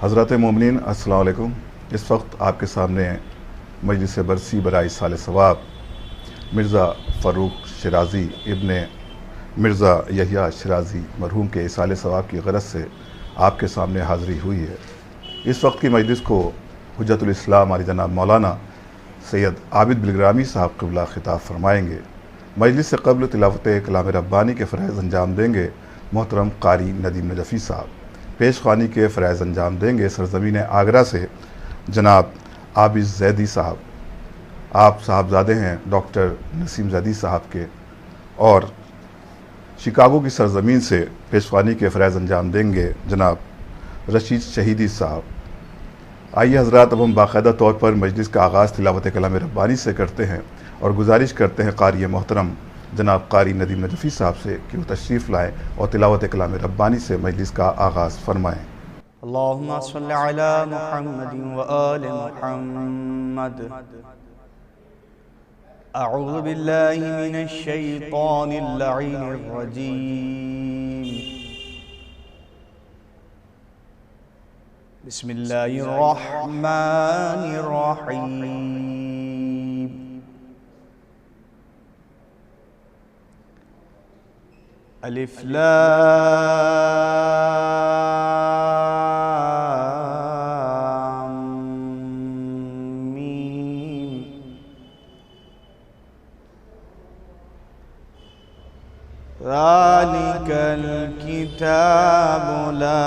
حضرات مومنین السلام علیکم۔ اس وقت آپ کے سامنے مجلس برسی برائے سال ثواب مرزا فاروق شیرازی ابن مرزا یحییٰ شیرازی مرحوم کے ایصال ثواب کی غرض سے آپ کے سامنے حاضری ہوئی ہے۔ اس وقت کی مجلس کو حجت الاسلام علی جناب مولانا سید عابد بلگرامی صاحب قبلہ خطاب فرمائیں گے۔ مجلس سے قبل تلاوت کلام ربانی کے فرائض انجام دیں گے محترم قاری ندیم نجفی صاحب۔ پیش خوانی کے فرائض انجام دیں گے سرزمین آگرہ سے جناب عابد زیدی صاحب۔ آپ صاحبزادے ہیں ڈاکٹر نسیم زیدی صاحب کے، اور شکاگو کی سرزمین سے پیش خوانی کے فرائض انجام دیں گے جناب رشید شہیدی صاحب۔ آئیے حضرات، اب ہم باقاعدہ طور پر مجلس کا آغاز تلاوت کلام ربانی سے کرتے ہیں اور گزارش کرتے ہیں قاری محترم جناب قاری ندیم نجفی صاحب سے کہ وہ تشریف لائیں اور تلاوت کلام ربانی سے مجلس کا آغاز فرمائیں۔ اللہم صل علی محمد و آل محمد۔ اعوذ باللہ من الشیطان اللعین الرجیم۔ بسم اللہ الرحمن الرحیم۔ الف لام میم۔ ذالک الکتاب لا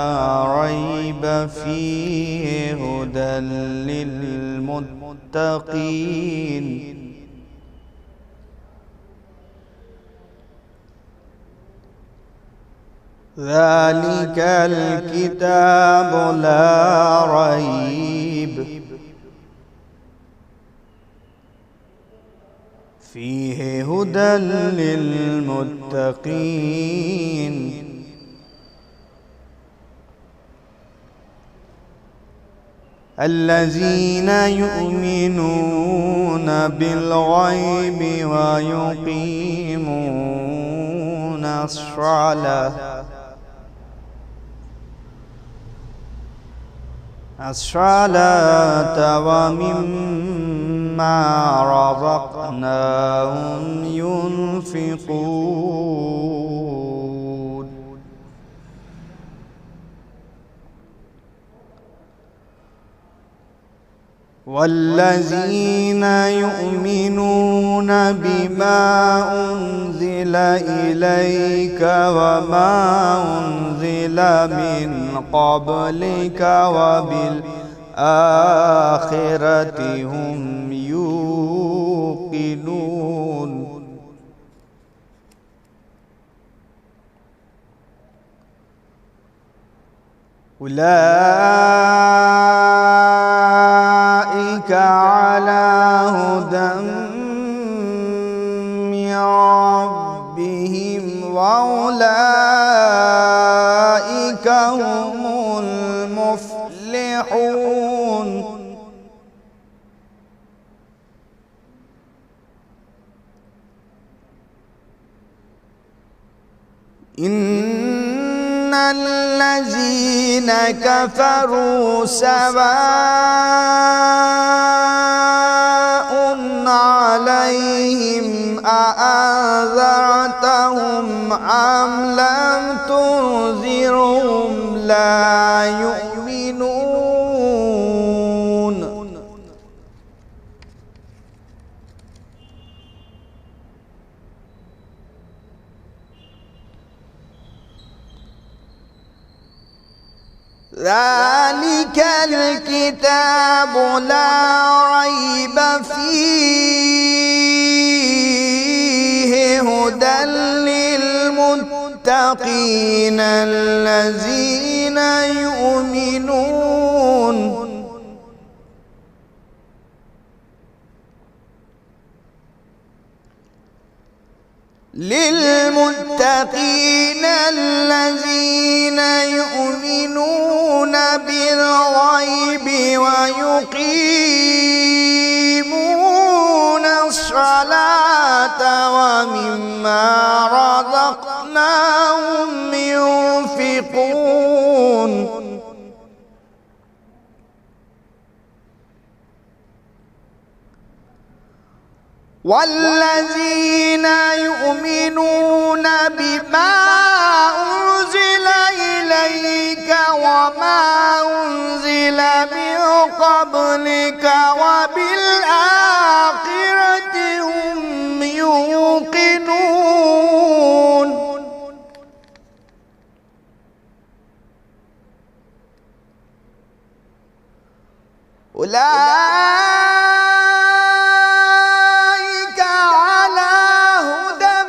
ریب فیہ ھدی للمتقین۔ ذالک الکتاب لا ریب فیہ ھدی للمتقین۔ الذین یؤمنون بالغیب ویقیمون الصلاۃ ومما رزقناهم ينفقون۔ والذین یؤمنون بما انزل الیک وما انزل من قبلک وبالآخرۃ هم یوقنون۔ اولئک علی ھدی من ربہم واولئک هم المفلحون۔ ان الذین کفروا سواء علیہم اانذرتہم ام لم تنذرہم لا یؤمنون۔ ذالک الکتاب لا ریب فیہ ھدی للمتقین الذین یؤمنون بالغیب ویقیمون الصلاة ومما رزقناهم ينفقون۔ والذين يؤمنون بما أنزل إليك وما أنزل من قبلك وبالآخرة هم يوقنون أولئك على هدى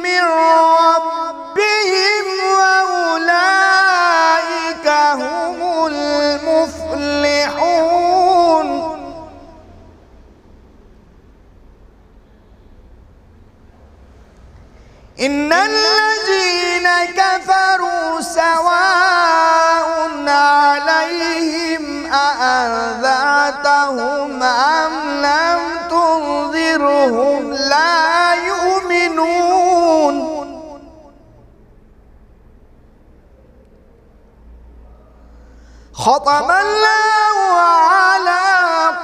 من ربهم وأولئك هم المفلحون إن الذين كفروا سواء عليهم أأنذرتهم أم لم تنذرهم لا يؤمنون ختم الله على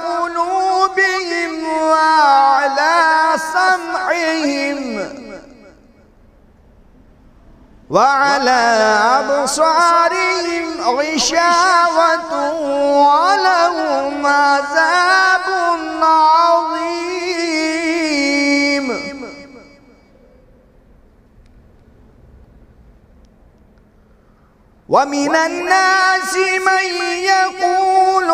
قلوبهم وعلى سمعهم وعلى أبصارهم غشاوة ولهم عذاب عظيم ومن الناس من يقول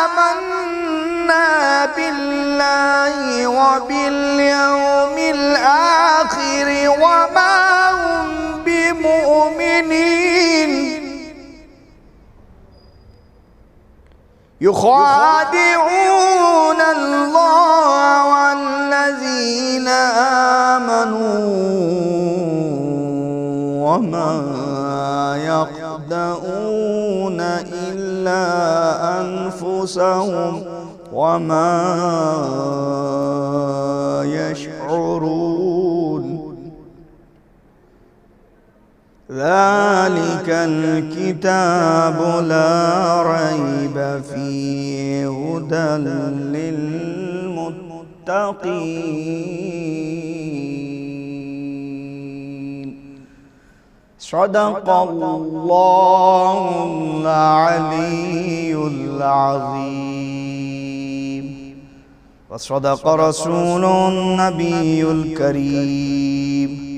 آمنا بالله وباليوم الآخر وما هم بمؤمنين يخادعون الله والذين آمنوا وما يخدعون إلا أنفسهم وما يشعرون ذلك الكتاب لا ريب فيه هدى للمتقين صدق الله العلي العظيم وصدق رسول النبي الكريم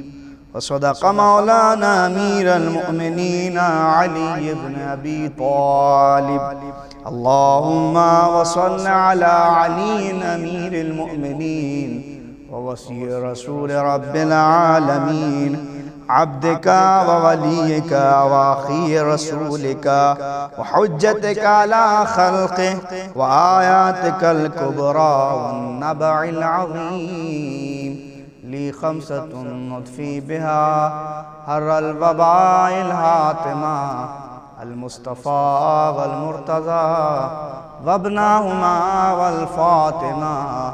وصدق مولانا أمير المؤمنين علي بن أبي طالب اللهم وصل على علي أمير المؤمنين ووصي رسول رب العالمين عبدك ووليك وأخي رسولك وحجتك على خلقه وآياتك الكبرى والنبع العظيم لي خمسة نطفي بها هر الوباء الهاتمة المصطفى والمرتضى وابناهما والفاطمة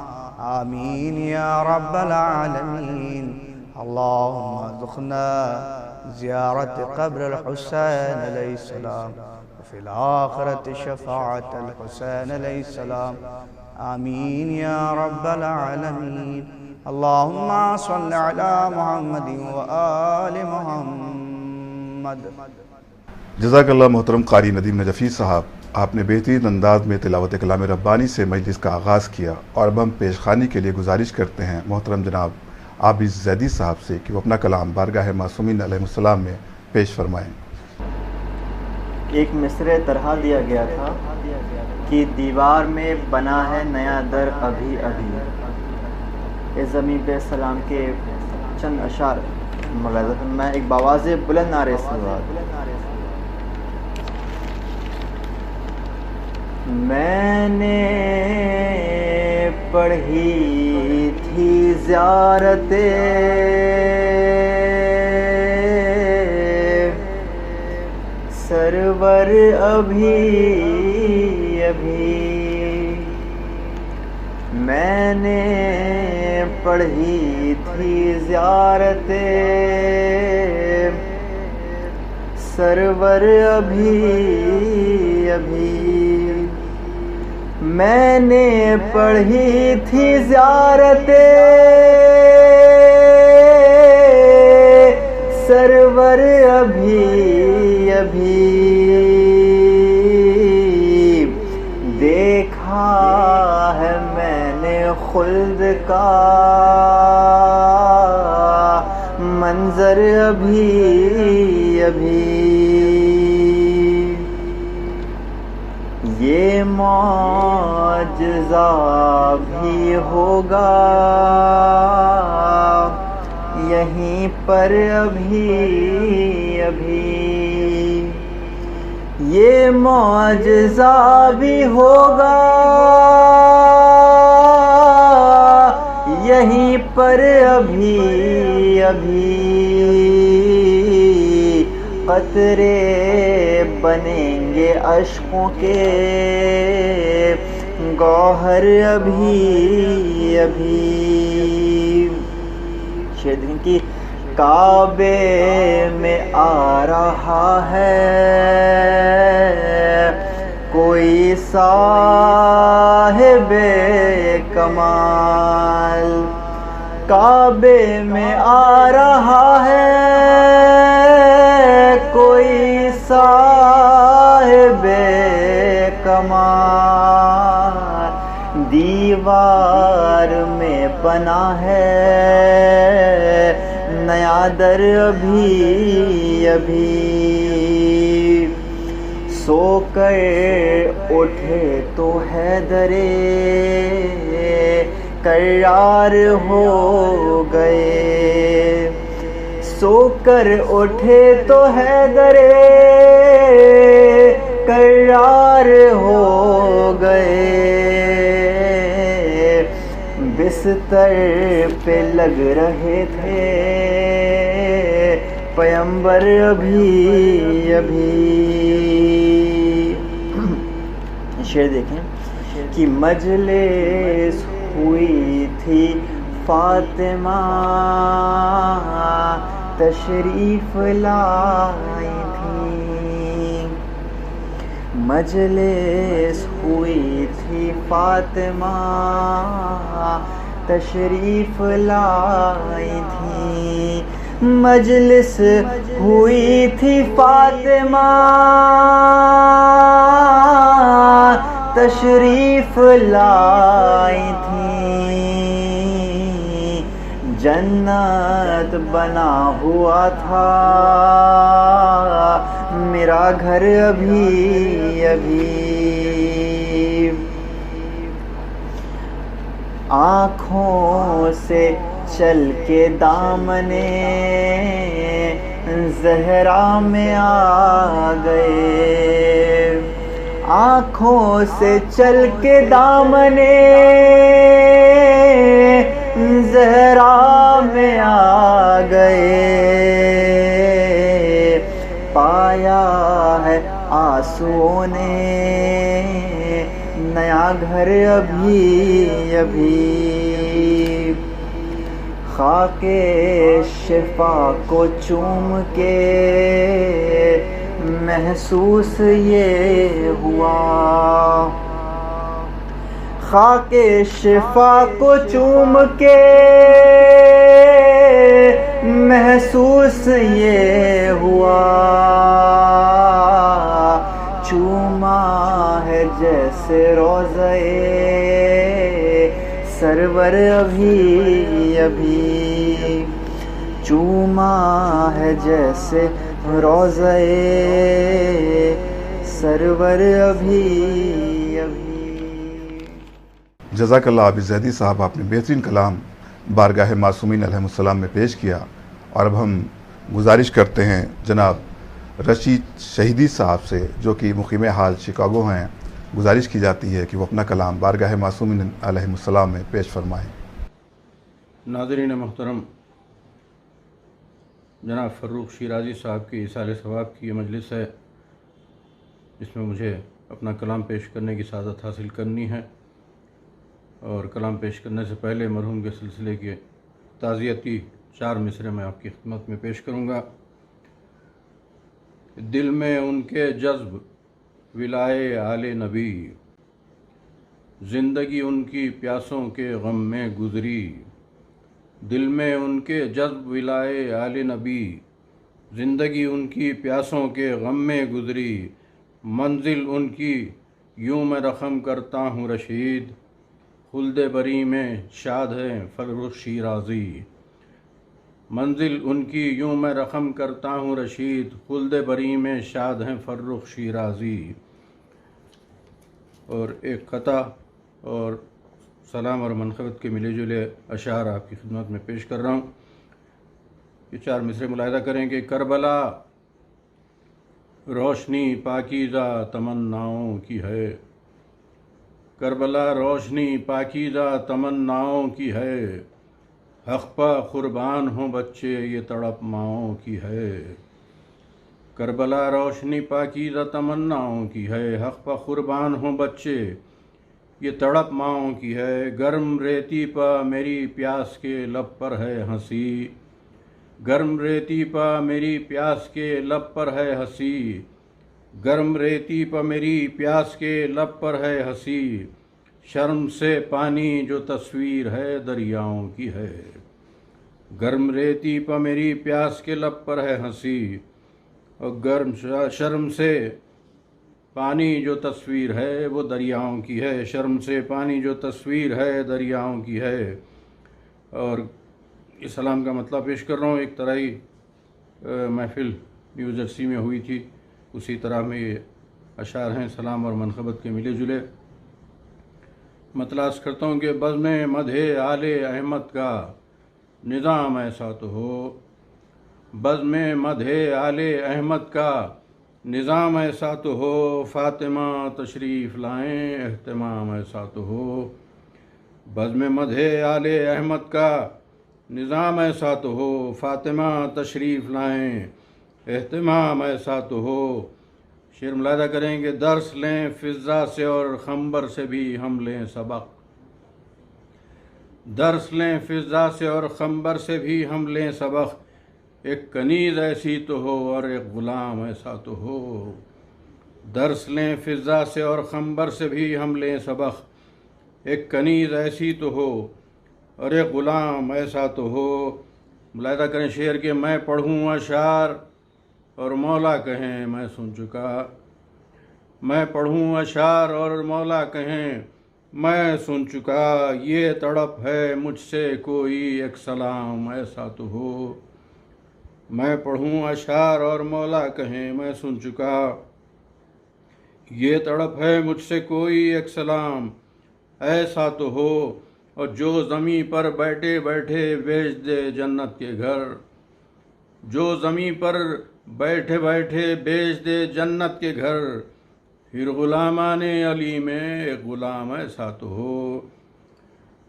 آمين يا رب العالمين اللهم ارزقنا زيارة قبر الحسين عليه السلام وفي الآخرة شفاعة الحسين عليه السلام آمين يا رب العالمين اللهم صل على محمد وآل محمد. جزاک اللہ محترم قاری ندیم نجفی صاحب، آپ نے بہترین انداز میں تلاوت کلام ربانی سے مجلس کا آغاز کیا اور اب ہم پیش خوانی کے لیے گزارش کرتے ہیں محترم جناب عابد زیدی صاحب سے کہ وہ اپنا کلام بارگاہ معصومین علیہ السلام میں پیش فرمائیں. ایک مصرع طرح دیا گیا تھا کہ دیوار میں بنا ہے نیا در ابھی ابھی. اس زمین پہ السلام کے چند اشعار ملاحظہ میں ایک باواز بلند نعرے سلوات. میں نے پڑھی تھی زیارت سرور ابھی ابھی. میں نے پڑھی تھی زیارت سرور ابھی ابھی. میں نے پڑھی تھی زیارت سرور ابھی ابھی، دیکھا ہے میں نے خلد کا منظر ابھی ابھی، یہ معجزہ بھی ہوگا یہیں پر ابھی ابھی، یہ معجزہ بھی ہوگا یہیں پر ابھی ابھی، قطرے بنیں گے اشکوں کے گوہر ابھی ابھی۔ شیدن کی کعبے میں آ رہا ہے کوئی صاحب کمال، کعبے میں آ رہا ہے کوئی صاحب کمال، دیوار میں بنا ہے نیا در ابھی ابھی، سو کر اٹھے تو حیدر کرار ہو گئے، سو کر اٹھے تو حیدر کرار ہو گئے، بستر پہ لگ رہے تھے پیمبر ابھی ابھی۔ شعر دیکھیں کہ مجلس ہوئی تھی فاطمہ تشریف لائی تھی، مجلس ہوئی تھی فاطمہ تشریف لائی تھی، مجلس ہوئی تھی فاطمہ تشریف لائی تھی، جنت بنا ہوا تھا میرا گھر ابھی ابھی، آنکھوں سے چل کے دامنے زہرا میں آ گئے، آنکھوں سے چل کے دامنے زہرا میں آ گئے، پایا ہے آنسوؤں نے نیا گھر ابھی ابھی، خاک شفا کو چوم کے محسوس یہ ہوا، خاک شفا کو چوم کے محسوس یہ ہوا، چوما ہے جیسے روضہ سرور ابھی ابھی، چوما ہے جیسے روضہ سرور ابھی ابھی۔ جزاک اللہ عابد زیدی صاحب، آپ نے بہترین کلام بارگاہ معصومین علیہ السلام میں پیش کیا، اور اب ہم گزارش کرتے ہیں جناب رشید شہیدی صاحب سے، جو کہ مقیم حال شکاگو ہیں، گزارش کی جاتی ہے کہ وہ اپنا کلام بارگاہ معصومین علیہ السلام میں پیش فرمائیں۔ ناظرین محترم، جناب فروخ شیرازی صاحب کی ایصال ثواب کی یہ مجلس ہے، جس میں مجھے اپنا کلام پیش کرنے کی سعادت حاصل کرنی ہے، اور کلام پیش کرنے سے پہلے مرحوم کے سلسلے کے تعزیتی 4 مصرے میں آپ کی خدمت میں پیش کروں گا۔ دل میں ان کے جذب ولائے آل نبی، زندگی ان کی پیاسوں کے غم میں گزری، دل میں ان کے جذب ولائے آل نبی، زندگی ان کی پیاسوں کے غم میں گزری، منزل ان کی یوں میں رقم کرتا ہوں رشید، خلد بری میں شاد ہے فرخ شیرازی، منزل ان کی یوں میں رقم کرتا ہوں رشید، خلد بری میں شاد ہیں فرخ شیرازی۔ اور ایک قطع اور سلام اور منقبت کے ملے جلے اشعار آپ کی خدمت میں پیش کر رہا ہوں۔ یہ 4 مصرے ملاحظہ کریں کہ کربلا روشنی پاکیزہ تمناؤں کی ہے، کربلا روشنی پاکیزہ تمناؤں کی ہے، حق پہ قربان ہوں بچے یہ تڑپ ماؤں کی ہے، کربلا روشنی پاکیزہ تمناؤں کی ہے، حق پہ قربان ہوں بچے یہ تڑپ ماؤں کی ہے، گرم ریتی پہ میری پیاس کے لب پر ہے ہنسی، گرم ریتی پہ میری پیاس کے لب پر ہے ہنسی، گرم ریتی پہ میری پیاس کے لب پر ہے ہنسی، شرم سے پانی جو تصویر ہے دریاؤں کی ہے، گرم ریتی پہ میری پیاس کے لب پر ہے ہنسی، اور گرم شرم سے پانی جو تصویر ہے وہ دریاؤں کی ہے، شرم سے پانی جو تصویر ہے دریاؤں کی ہے۔ اور اس سلام کا مطلب پیش کر رہا ہوں۔ ایک طرحی محفل نیو جرسی میں ہوئی تھی، اسی طرح میں یہ اشعار ہیں سلام اور منقبت کے ملے جلے۔ مطلع کرتا ہوں کہ بزم مدح آل احمد کا نظام ایسا تو ہو، بزم مدح آل احمد کا نظام ایسا تو ہو، فاطمہ تشریف لائیں اہتمام ایسا تو ہو، بزم مدح آل احمد کا نظام ایسا تو ہو، فاطمہ تشریف لائیں اہتمام ایسا تو ہو۔ شعر ملاحظہ کریں کہ درس لیں فضہ سے اور خنبر سے بھی ہم لیں سبق، درس لیں فضہ سے اور خنبر سے بھی ہم لیں سبق، ایک کنیز ایسی تو ہو اور ایک غلام ایسا تو ہو، درس لیں فضہ سے اور خنبر سے بھی ہم لیں سبق، ایک کنیز ایسی تو ہو اور ایک غلام ایسا تو ہو۔ ملاحظہ کریں شعر کے میں پڑھوں اشعار اور مولا کہیں میں سن چکا، میں پڑھوں اشعار اور مولا کہیں میں سن چکا، یہ تڑپ ہے مجھ سے کوئی ایک سلام ایسا تو ہو، میں پڑھوں اشعار اور مولا کہیں میں سن چکا، یہ تڑپ ہے مجھ سے کوئی ایک سلام ایسا تو ہو، اور جو زمیں پر بیٹھے بیٹھے بیچ دے جنت کے گھر، جو زمیں پر بیٹھے بیٹھے بیچ دے جنت کے گھر، پھر غلامان علی میں ایک غلام ایسا تو ہو،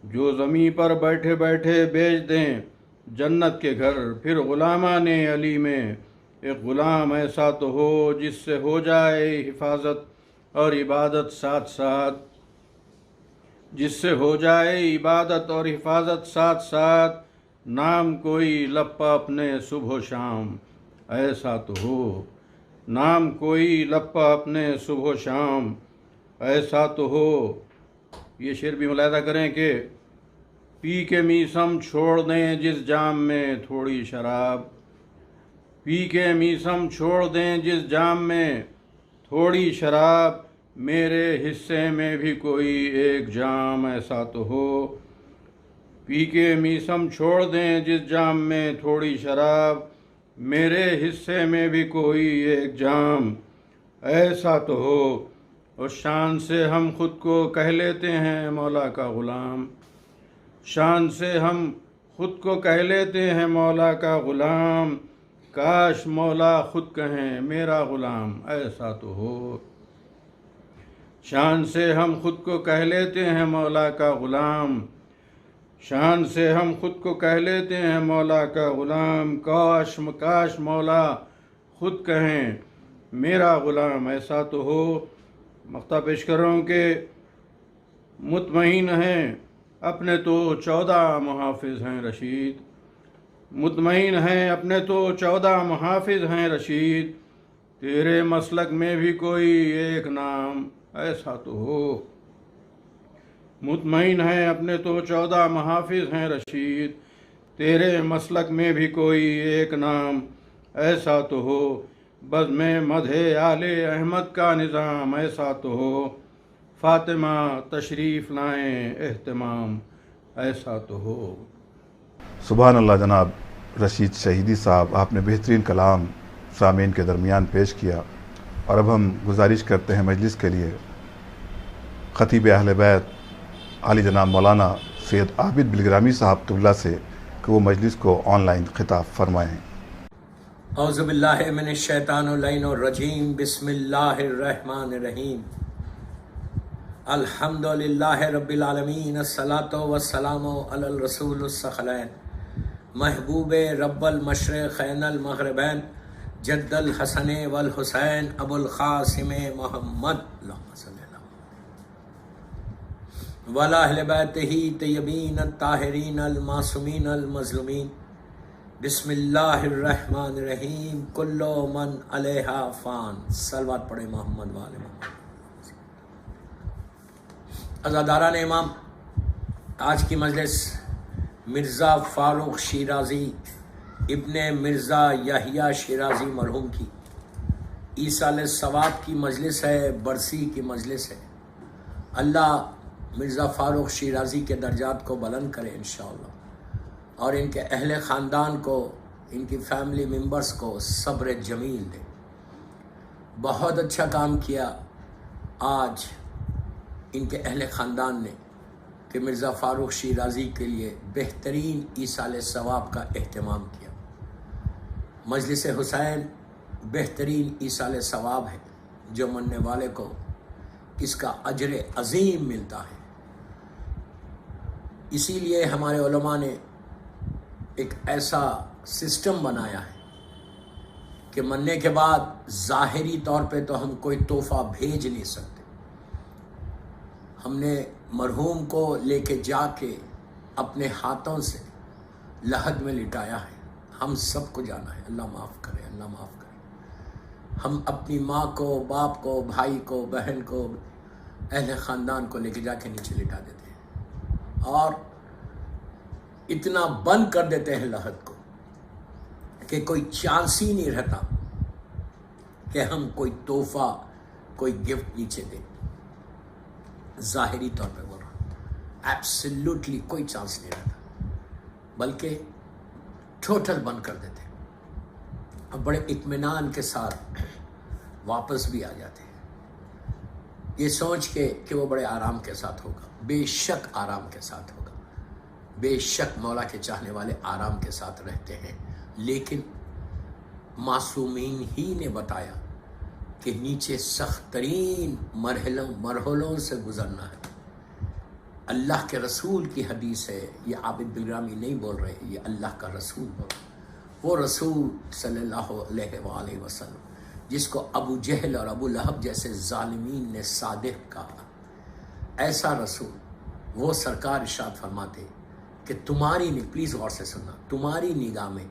جو زمیں پر بیٹھے بیٹھے بیچ دیں جنت کے گھر، پھر غلامان علی میں ایک غلام ایسا تو ہو، جس سے ہو جائے حفاظت اور عبادت ساتھ ساتھ، جس سے ہو جائے عبادت اور حفاظت ساتھ ساتھ، نام کوئی لپا اپنے صبح و شام ایسا تو ہو، نام کوئی لپا اپنے صبح و شام ایسا تو ہو۔ یہ شعر بھی ملاحظہ کریں کہ پی کے میسم چھوڑ دیں جس جام میں تھوڑی شراب، پی کے میسم چھوڑ دیں جس جام میں تھوڑی شراب، میرے حصے میں بھی کوئی ایک جام ایسا تو ہو، پی کے میسم چھوڑ دیں جس جام میں تھوڑی شراب، میرے حصے میں بھی کوئی ایک جام ایسا تو ہو، اور شان سے ہم خود کو کہہ لیتے ہیں مولا کا غلام، شان سے ہم خود کو کہہ لیتے ہیں مولا کا غلام، کاش مولا خود کہیں میرا غلام ایسا تو ہو، شان سے ہم خود کو کہہ لیتے ہیں مولا کا غلام، شان سے ہم خود کو کہہ لیتے ہیں مولا کا غلام، کاش کاش مولا خود کہیں میرا غلام ایسا تو ہو۔ مقطع پیش کر رہا ہوں کہ مطمئن ہیں اپنے تو 14 محافظ ہیں رشید، مطمئن ہیں اپنے تو 14 محافظ ہیں رشید، تیرے مسلک میں بھی کوئی ایک نام ایسا تو ہو، مطمئن ہیں اپنے تو 14 محافظ ہیں رشید، تیرے مسلک میں بھی کوئی ایک نام ایسا تو ہو، بس میں مدح آل احمد کا نظام ایسا تو ہو، فاطمہ تشریف لائیں اہتمام ایسا تو ہو۔ سبحان اللہ جناب رشید شہیدی صاحب، آپ نے بہترین کلام سامعین کے درمیان پیش کیا، اور اب ہم گزارش کرتے ہیں مجلس کے لیے خطیب اہل بیت عالی جناب مولانا سید عابد بلگرامی صاحب قبلہ سے کہ وہ مجلس کو آن لائن خطاب فرمائیں۔ اعوذ باللہ من الشیطان اللعین الرجیم، بسم اللہ الرحمن الرحیم، الحمد للہ رب العالمین، الصلاۃ والسلام علی الرسول الثقلین، محبوب رب المشرقین المغربین، جد الحسن والحسین ابو القاسم محمد، اللہم صلی اللہ وعلی اہل بیتہ طیبین الطاہرین المعصومین المظلومین، بسم اللہ الرحمن الرحیم، کل من علیہا فان، صلوات پڑھے محمد والے محمد۔ عزاداران امام، آج کی مجلس مرزا فاروق شیرازی ابن مرزا یحییٰ شیرازی مرحوم کی ایصال ثواب کی مجلس ہے، برسی کی مجلس ہے۔ اللہ مرزا فاروق شیرازی کے درجات کو بلند کرے انشاءاللہ، اور ان کے اہل خاندان کو، ان کی فیملی ممبرز کو صبر جمیل دے۔ بہت اچھا کام کیا آج ان کے اہل خاندان نے کہ مرزا فاروق شیرازی کے لیے بہترین ایصال ثواب کا اہتمام کیا۔ مجلس حسین بہترین ایصال ثواب ہے جو مننے والے کو اس کا اجر عظیم ملتا ہے۔ اسی لیے ہمارے علماء نے ایک ایسا سسٹم بنایا ہے کہ مننے کے بعد ظاہری طور پہ تو ہم کوئی تحفہ بھیج نہیں سکتے، ہم نے مرحوم کو لے کے جا کے اپنے ہاتھوں سے لحد میں لٹایا ہے۔ ہم سب کو جانا ہے، اللہ معاف کرے، اللہ معاف کرے۔ ہم اپنی ماں کو، باپ کو، بھائی کو، بہن کو، اہل خاندان کو لے کے جا کے نیچے لٹا دیتے ہیں، اور اتنا بند کر دیتے ہیں لحد کو کہ کوئی چانس ہی نہیں رہتا کہ ہم کوئی تحفہ، کوئی گفٹ نیچے دیں۔ ظاہری طور پہ بول رہا ہوں، ایبسلیوٹلی کوئی چانس نہیں رہتا، بلکہ ٹوٹل بند کر دیتے ہیں، اور بڑے اطمینان کے ساتھ واپس بھی آ جاتے ہیں، یہ سوچ کے کہ وہ بڑے آرام کے ساتھ ہوگا۔ بے شک آرام کے ساتھ ہوگا، بے شک مولا کے چاہنے والے آرام کے ساتھ رہتے ہیں، لیکن معصومین ہی نے بتایا کہ نیچے سخت ترین مرحلوں سے گزرنا ہے۔ اللہ کے رسول کی حدیث ہے، یہ عابد بلگرامی نہیں بول رہے، یہ اللہ کا رسول بول رہے۔ وہ رسول صلی اللہ علیہ وآلہ وسلم جس کو ابو جہل اور ابو لہب جیسے ظالمین نے صادق کہا، ایسا رسول، وہ سرکار ارشاد فرماتے کہ تمہاری پلیز غور سے سننا، تمہاری نگاہ میں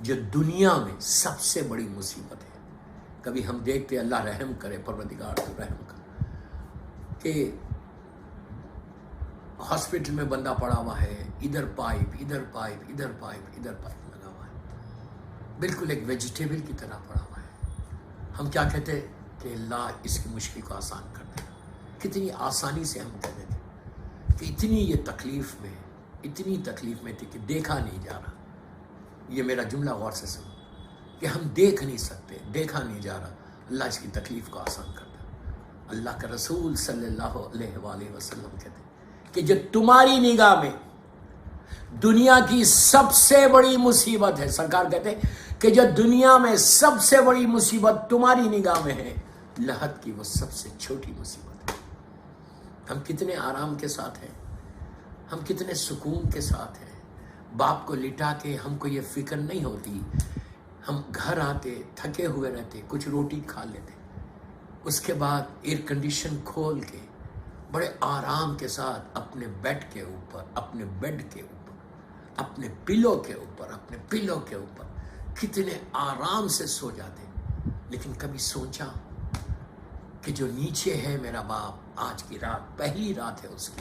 جو دنیا میں سب سے بڑی مصیبت ہے، کبھی ہم دیکھتے اللہ رحم کرے، پروردگار تو رحم کر، کہ ہاسپٹل میں بندہ پڑا ہوا ہے، ادھر پائپ ادھر پائپ ادھر پائپ ادھر پائپ لگا ہوا ہے، بالکل ایک ویجیٹیبل کی طرح پڑا ہوا ہے۔ ہم کیا کہتے کہ اللہ اس کی مشکل کو آسان کر دے، کتنی آسانی سے ہم کہہ دیتے کہ اتنی یہ تکلیف میں، اتنی تکلیف میں تھی کہ دیکھا نہیں جا رہا۔ یہ میرا جملہ غور سے سنو کہ ہم دیکھ نہیں سکتے، دیکھا نہیں جا رہا، اللہ اس کی تکلیف کو آسان کر دے۔ اللہ کا رسول صلی اللہ علیہ وآلہ وسلم کہتے کہ جو تمہاری نگاہ میں دنیا کی سب سے بڑی مصیبت ہے، سرکار کہتے کہ جو دنیا میں سب سے بڑی مصیبت تمہاری نگاہ میں ہے، لحد کی وہ سب سے چھوٹی مصیبت ہے۔ ہم کتنے آرام کے ساتھ ہیں، ہم کتنے سکون کے ساتھ ہیں، باپ کو لٹا کے ہم کو یہ فکر نہیں ہوتی، ہم گھر آتے تھکے ہوئے رہتے، کچھ روٹی کھا لیتے، اس کے بعد ایئر کنڈیشن کھول کے بڑے آرام کے ساتھ اپنے بیڈ کے اوپر، اپنے بیڈ کے اوپر، اپنے پلو کے اوپر، اپنے پلو کے اوپر کتنے آرام سے سو جاتے۔ لیکن کبھی سوچا کہ جو نیچے ہے میرا باپ، آج کی رات پہلی رات ہے اس کی،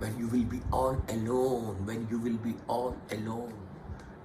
when you will be all alone, when you will be all alone,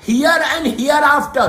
here and hereafter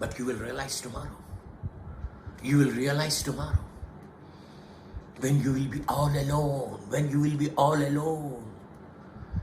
but you will realize tomorrow. You will realize tomorrow when you will be all alone, when you will be all alone.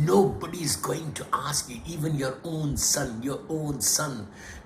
Nobody is going to ask you, even your own son.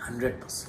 100%।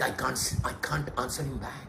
I can't answer him back.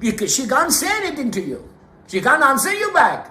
she can't say anything to you, she can't answer you back।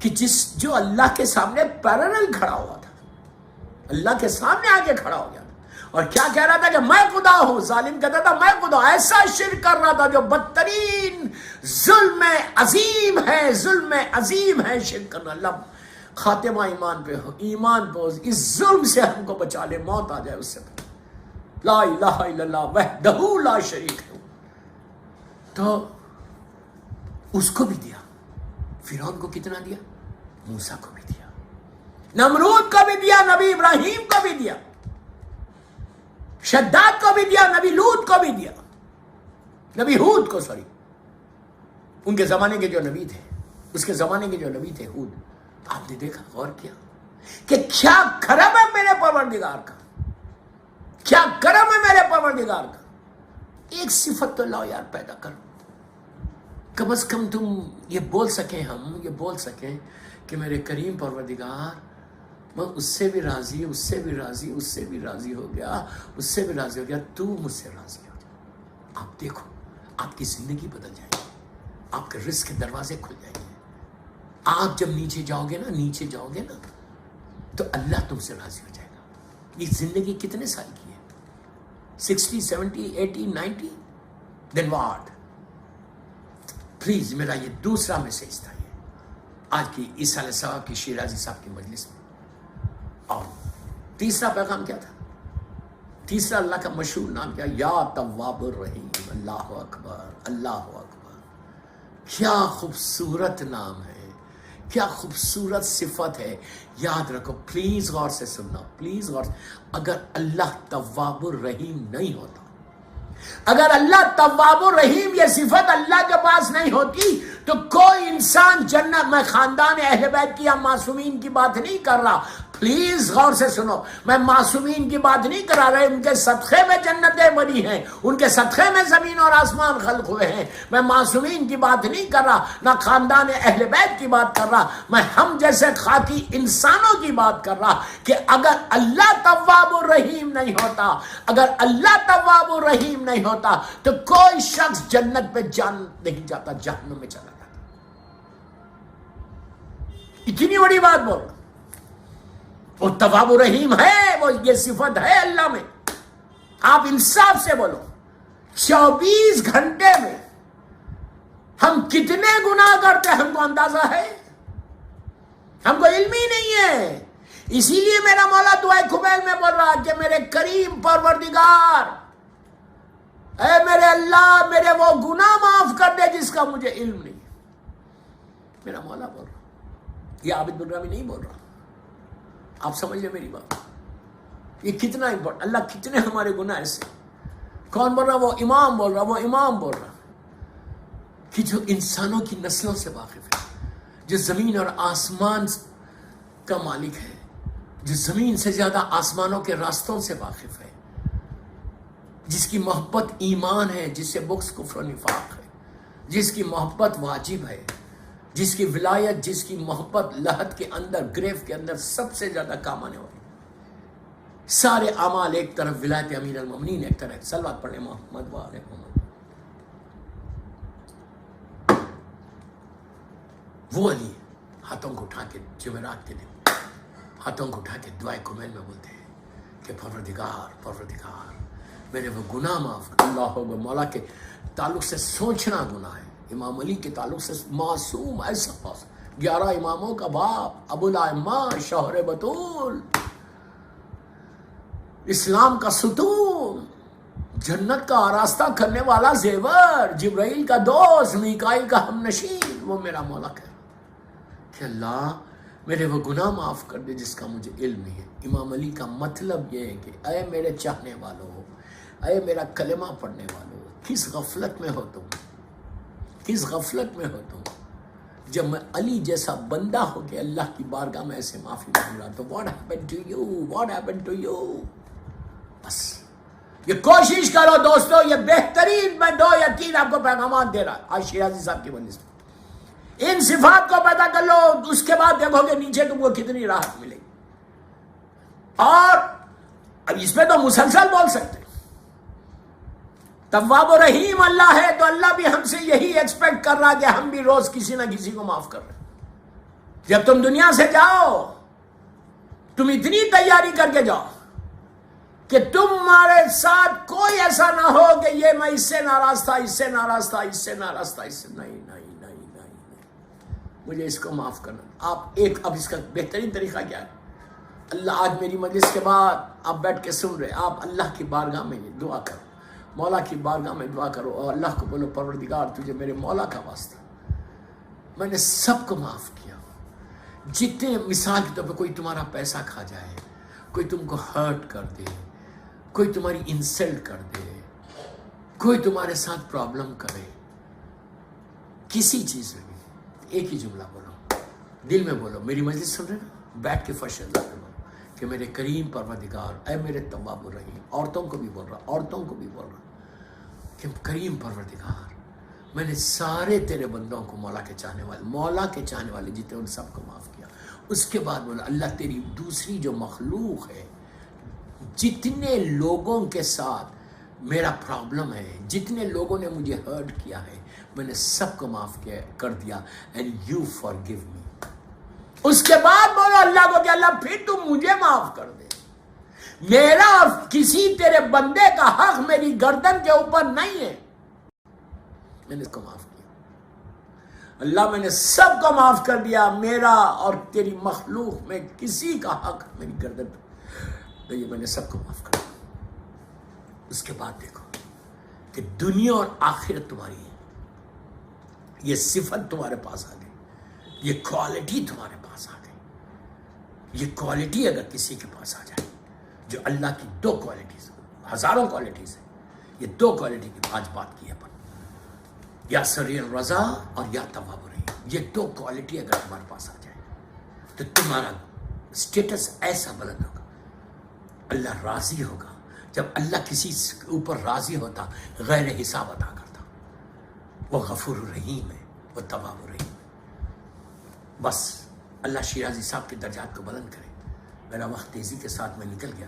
کہ جو اللہ کے سامنے parallel کھڑا ہوا تھا، اللہ کے سامنے آگے کھڑا ہو گیا اور کیا کہہ رہا تھا کہ میں خدا ہوں. ظالم کہتا تھا میں خدا. ایسا شرک کر رہا تھا جو بدترین ظلم عظیم ہے، ظلم عظیم ہے شرک کرنا. اللہ خاتمہ ایمان پہ ہو، ایمان پہ ہو، اس ظلم سے ہم کو بچا لے، موت آ جائے اس سے. لا الہ الا اللہ وحدہ لا شریک ہے. تو اس کو بھی دیا، فرعون کو کتنا دیا؟ موسیٰ کو بھی دیا، نمرود کو بھی دیا، نبی ابراہیم کو بھی دیا، شداد کو بھی دیا، نبی لوط کو بھی دیا، نبی ہود کو، سوری ان کے زمانے کے جو نبی تھے، اس کے زمانے کے جو نبی تھے ہود. آپ نے دیکھا، غور کیا کہ کیا کرم ہے میرے پروردگار کا، کیا کرم ہے میرے پروردگار کا. ایک صفت تو لاؤ یار، پیدا کرو. کم از کم تم یہ بول سکیں، ہم یہ بول سکیں کہ میرے کریم پروردگار، میں اس سے بھی راضی، اس سے بھی راضی، اس سے بھی راضی ہو گیا، اس سے بھی راضی ہو گیا، تو مجھ سے راضی ہو جا. آپ دیکھو، آپ کی زندگی بدل جائے گی، آپ کے رزق کے دروازے کھل جائیں گے. آپ جب نیچے جاؤ گے نا، نیچے جاؤ گے نا، تو اللہ تم سے راضی ہو جائے گا. یہ زندگی کتنے سال کی ہے؟ 60 70 80 90؟ دین واٹ. پلیز میرا یہ دوسرا میسیج تھا یہ آج کی عیسیٰ علیہ السلام کی شیرازی صاحب کی مجلس میں. اور تیسرا پیغام کیا تھا؟ تیسرا اللہ کا مشہور نام کیا؟ یا تواب الرحیم. اللہ اکبر، اللہ اکبر. کیا خوبصورت نام ہے، کیا خوبصورت صفت ہے. یاد رکھو، پلیز غور سے سننا، پلیز غور سے. اگر اللہ تواب الرحیم نہیں ہوتا، اگر اللہ تواب الرحیم یہ صفت اللہ کے پاس نہیں ہوتی، تو کوئی انسان جنت، میں خاندان اہل بیت کی یا معصومین کی بات نہیں کر رہا، پلیز غور سے سنو، میں معصومین کی بات نہیں کرا رہا. ان کے صدقے میں جنتیں بنی ہیں، ان کے صدقے میں زمین اور آسمان خلق ہوئے ہیں. میں معصومین کی بات نہیں کر رہا، نہ خاندان اہل بیت کی بات کر رہا. میں ہم جیسے خاکی انسانوں کی بات کر رہا کہ اگر اللہ تواب الرحیم نہیں ہوتا، اگر اللہ تواب الرحیم نہیں ہوتا، تو کوئی شخص جنت پہ جان نہیں جاتا، جہنم میں چلا جاتا. اتنی بڑی بات بول رہا. وہ تواب الرحیم ہے، وہ یہ صفت ہے اللہ میں. آپ انصاف سے بولو، 24 گھنٹے میں ہم کتنے گناہ کرتے ہیں ہم کو اندازہ ہے؟ ہم کو علم ہی نہیں ہے. اسی لیے میرا مولا دعائے کمیل میں بول رہا کہ میرے کریم پروردگار، اے میرے اللہ، میرے وہ گناہ معاف کر دے جس کا مجھے علم نہیں. میرا مولا بول رہا، یہ عابد بن ربی نہیں بول رہا. آپ سمجھ لیں میری بات. یہ کتنا امپورٹنٹ. اللہ کتنے ہمارے گناہ ایسے. کون بول رہا؟ وہ امام بول رہا، وہ امام بول رہا کہ جو انسانوں کی نسلوں سے واقف ہے، جو زمین اور آسمان کا مالک ہے، جو زمین سے زیادہ آسمانوں کے راستوں سے واقف ہے، جس کی محبت ایمان ہے، جس سے بغض کفر و نفاق ہے، جس کی محبت واجب ہے، جس کی ولایت، جس کی محبت لحد کے اندر، گریف کے اندر سب سے زیادہ کام آنے والی. سارے اعمال ایک طرف، ولایت امیر المومنین ایک طرف. صلوات پڑھیں محمد و آل محمد. وہ علی ہاتھوں کو اٹھا کے جمعرات کے دن ہاتھوں کو اٹھا کے دعائے کمیل میں بولتے ہیں کہ پروردگار، پروردگار میرے وہ گناہ معاف کر. اللہ اکبر. مولا کے تعلق سے سوچنا گناہ ہے. امام علی کے تعلق سے معصوم ایسا پاس، 11 اماموں کا باپ، ابو الائمہ، شوہر بطول، اسلام کا ستون، جنت کا آراستہ کرنے والا زیور، جبرائیل کا دوست، میکائیل کا ہم نشین. وہ میرا مولا کہہ کہ اللہ میرے وہ گناہ معاف کر دے جس کا مجھے علم نہیں ہے. امام علی کا مطلب یہ ہے کہ اے میرے چاہنے والوں، اے میرا کلمہ پڑھنے والوں، کس غفلت میں ہو تم، کس غفلت میں ہو تم. جب میں علی جیسا بندہ ہو کے اللہ کی بارگاہ میں ایسے معافی مانگ رہا تو what happened to you, what happened to you. بس یہ کوشش کرو دوستو. یہ بہترین میں 2 یا 3 آپ کو پیغامات دے رہا آج شیرازی صاحب کی وجہ سے. ان صفات کو پیدا کر لو، اس کے بعد دیکھو گے نیچے تم کو کتنی راحت ملے گی. اور اب اس پہ تو مسلسل بول سکتے. تواب و رحیم اللہ ہے تو اللہ بھی ہم سے یہی ایکسپیکٹ کر رہا کہ ہم بھی روز کسی نہ کسی کو معاف کر رہے ہیں. جب تم دنیا سے جاؤ تم اتنی تیاری کر کے جاؤ کہ تمہارے ساتھ کوئی ایسا نہ ہو کہ یہ میں اس سے ناراض تھا، اس سے ناراض تھا، اس سے ناراض تھا، اس سے نہیں نہیں نہیں نہیں نہیں، مجھے اس کو معاف کرنا۔ آپ ایک اب اس کا بہترین طریقہ کیا ہے؟ اللہ آج میری مجلس کے بعد آپ بیٹھ کے سن رہے، آپ اللہ کی بارگاہ میں یہ دعا کرو، مولا کی بارگاہ میں دعا کرو اور اللہ کو بولو پروردگار تجھے میرے مولا کا واسطہ میں نے سب کو معاف کیا۔ جتنے مثال کے طور پہ کوئی تمہارا پیسہ کھا جائے، کوئی تم کو ہرٹ کر دے، کوئی تمہاری انسلٹ کر دے، کوئی تمہارے ساتھ پرابلم کرے، کسی چیز میں بھی ایک ہی جملہ بولو، دل میں بولو، میری مجلس سن رہے نا، بیٹھ کے فرش اللہ میں بولو کہ میرے کریم پروردگار، اے میرے تواب الرحیم، عورتوں کو بھی بول رہا کہ کریم پروردگار میں نے سارے تیرے بندوں کو مولا کے چاہنے والے جتنے ان سب کو معاف کیا۔ اس کے بعد بولا اللہ تیری دوسری جو مخلوق ہے، جتنے لوگوں کے ساتھ میرا پرابلم ہے، جتنے لوگوں نے مجھے ہرٹ کیا ہے، میں نے سب کو معاف کر دیا، اینڈ یو فارگیو می۔ اس کے بعد بولو اللہ کو کہ اللہ پھر تم مجھے معاف کر دے، میرا کسی تیرے بندے کا حق میری گردن کے اوپر نہیں ہے، میں نے اس کو معاف کیا۔ اللہ میں نے سب کو معاف کر دیا، میرا اور تیری مخلوق میں کسی کا حق میری گردن پہ، یہ میں نے سب کو معاف کر دیا۔ اس کے بعد دیکھو کہ دنیا اور آخرت تمہاری ہے، یہ صفت تمہارے پاس آ گئی، یہ کوالٹی تمہارے پاس آ گئی۔ یہ کوالٹی اگر کسی کے پاس آ جائے، جو اللہ کی دو کوالٹیز، ہزاروں کوالٹیز ہیں، یہ دو کوالٹی کی آج بات کی ہے اپن، یا سریع الرضا اور یا تواب الرحیم، یہ دو کوالٹی اگر تمہارے پاس آ جائے تو تمہارا سٹیٹس ایسا بلند ہوگا، اللہ راضی ہوگا۔ جب اللہ کسی کے اوپر راضی ہوتا غیر حساب عطا کرتا، وہ غفور الرحیم ہے، وہ تواب الرحیم ہے۔ بس اللہ شیرازی صاحب کے درجات کو بلند کرے۔ میرا وقت تیزی کے ساتھ میں نکل گیا،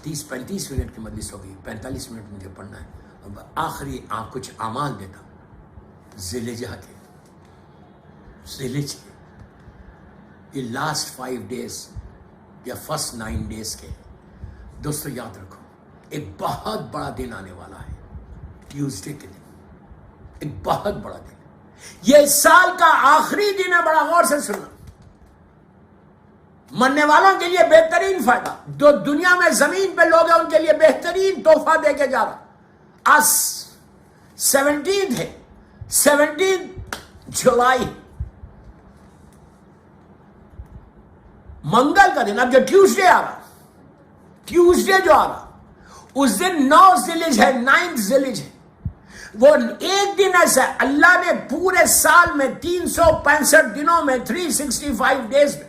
30-35 منٹ کی مجلس ہو گئی، 45 منٹ مجھے پڑھنا ہے۔ اب آخری کچھ اعمال دیتا ہوں ذیلحجہ کے، ذیلحجہ کے یہ لاسٹ 5 ڈیز یا فرسٹ 9 ڈیز کے، دوستو یاد رکھو ایک بہت بڑا دن آنے والا ہے، ٹیوزڈے کے دن، ایک بہت بڑا دن، یہ اس سال کا آخری دن ہے، بڑا غور سے سننا، مرنے والوں کے لیے بہترین فائدہ، جو دنیا میں زمین پہ لوگ ہیں ان کے لیے بہترین تحفہ دے کے جا رہا۔ آج 17 ہے، 17 جولائی، منگل کا دن، اب جو ٹیوزڈے آ رہا، ٹیوزڈے جو آ رہا، اس دن 9 ذیلحجہ ہے، 9 ذیلحجہ ہے۔ وہ ایک دن ایسا ہے اللہ نے پورے سال میں 365 دنوں میں 365 ڈیز میں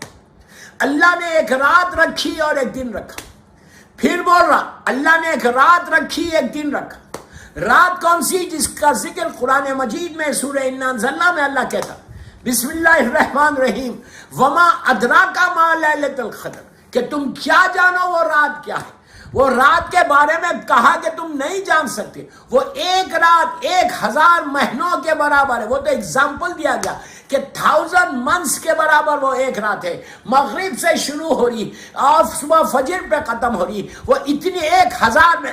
اللہ نے ایک رات رکھی اور ایک دن رکھا۔ پھر بول رہا اللہ نے ایک رات رکھی ایک دن رکھا۔ رات کون سی؟ جس کا ذکر قرآن مجید میں سورہ انا انزلنا میں اللہ کہتا بسم اللہ الرحمن الرحیم وما ادراک ما لیلۃ القدر، کہ تم کیا جانو وہ رات کیا ہے۔ وہ رات کے بارے میں کہا کہ تم نہیں جان سکتے، وہ ایک رات 1000 مہینوں کے برابر ہے۔ وہ تو اگزامپل دیا گیا کہ 1000 منتھس کے برابر وہ ایک رات ہے، مغرب سے شروع ہو رہی اور صبح فجر پہ ختم ہو رہی، وہ اتنی 1000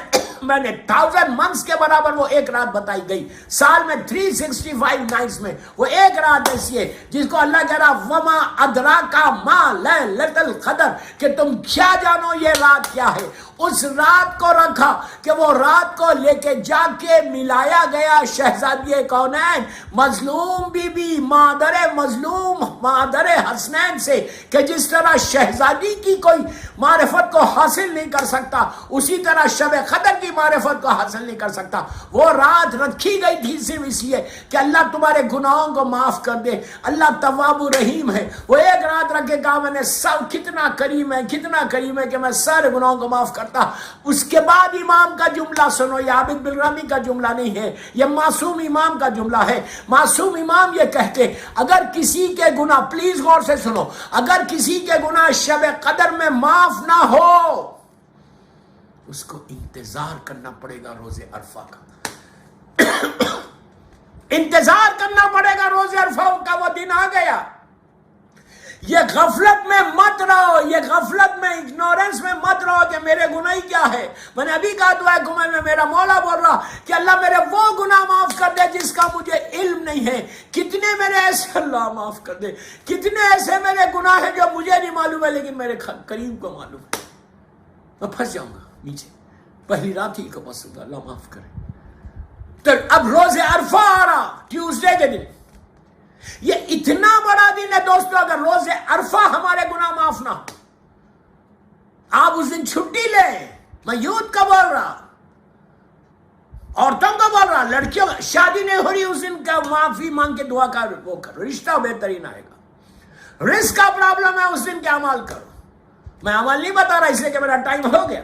میں نے 1000 منتھس کے برابر وہ ایک رات بتائی گئی۔ سال میں 365 نائٹس میں وہ ایک رات ایسی ہے جس کو اللہ کہہ رہا وما ادراک ما لیلۃ القدر، کہ تم کیا جانو یہ رات کیا ہے۔ اس رات کو رکھا کہ وہ رات کو لے کے جا کے ملایا گیا شہزادی کونین مظلوم بی بی مادر مظلوم مادر حسنین سے، کہ جس طرح شہزادی کی کوئی معرفت کو حاصل نہیں کر سکتا اسی طرح شب قدر کی معرفت کو حاصل نہیں کر سکتا۔ وہ رات رکھی گئی تھی صرف اس لیے کہ اللہ تمہارے گناہوں کو معاف کر دے، اللہ تواب الرحیم ہے۔ وہ ایک رات رکھ کے کہا میں نے سب کتنا کریم ہے کہ میں سارے گناہوں کو معاف کرتا۔ اس کے بعد امام کا جملہ سنو، یہ عابد بالرحمی کا جملہ نہیں ہے، یہ معصوم امام کا جملہ ہے۔ معصوم امام یہ کہتے اگر کسی کے گناہ، پلیز غور سے سنو، اگر کسی کے گناہ شب قدر میں معاف نہ ہو اس کو انتظار کرنا پڑے گا روز عرفہ کا۔ انتظار کرنا پڑے گا روز عرفہ کا، وہ دن آ گیا. یہ غفلت میں مت رہو، یہ غفلت میں اگنورنس میں مت رہو کہ میرے گناہ کیا ہے. میں نے ابھی کہا دعا گمل میں میرا مولا بول رہا کہ اللہ میرے وہ گناہ معاف کر دے جس کا مجھے علم نہیں ہے. کتنے میرے ایسے اللہ معاف کر دے، کتنے ایسے میرے گناہ ہیں جو مجھے نہیں معلوم ہے لیکن میرے کریم کو معلوم ہے. میں پھنس جاؤں گا نیچے، پہلی رات ہی کو پسند اللہ معاف کرے. تو اب روز عرفہ آ رہا، ٹیوزڈے کے دن. یہ اتنا بڑا دن ہے دوستو، اگر روز عرفہ ہمارے گناہ معاف نہ ہو، آپ اس دن چھٹی لیں. میں یوتھ کا بول رہا، عورتوں کو بول رہا، لڑکیوں شادی نہیں ہو رہی اس دن کا معافی مانگ کے دعا کر، وہ کرو، رشتہ بہترین آئے گا. رزق کا پرابلم ہے اس دن کے عمل کرو. میں عمل نہیں بتا رہا اس لیے کہ میرا ٹائم ہو گیا.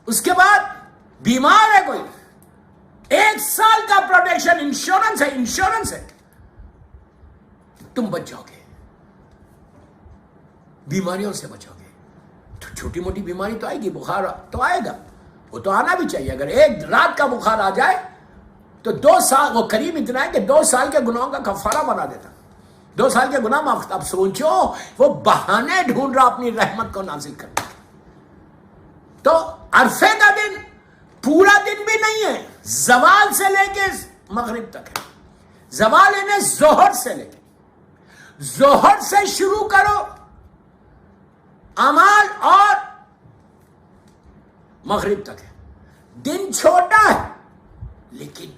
اس کے بعد بیمار ہے کوئی، 1 سال کا پروٹیکشن انشورنس ہے، انشورنس ہے، تم بچ جاؤ گے، بیماریوں سے بچو گے. تو چھوٹی موٹی بیماری تو آئے گی، بخار تو آئے گا، وہ تو آنا بھی چاہیے. اگر 1 رات کا بخار آ جائے تو 2 سال، وہ کریم اتنا ہے کہ 2 سال کے گناہوں کا کفارہ بنا دیتا. 2 سال کے گناہ معاف. اب سوچو وہ بہانے ڈھونڈ رہا اپنی رحمت کو نازل کرنے. تو عرفے کا دن پورا دن بھی نہیں ہے، زوال سے لے کے مغرب تک ہے. زوال یعنی ظہر سے لے کے، ظہر سے شروع کرو اعمال اور مغرب تک ہے. دن چھوٹا ہے لیکن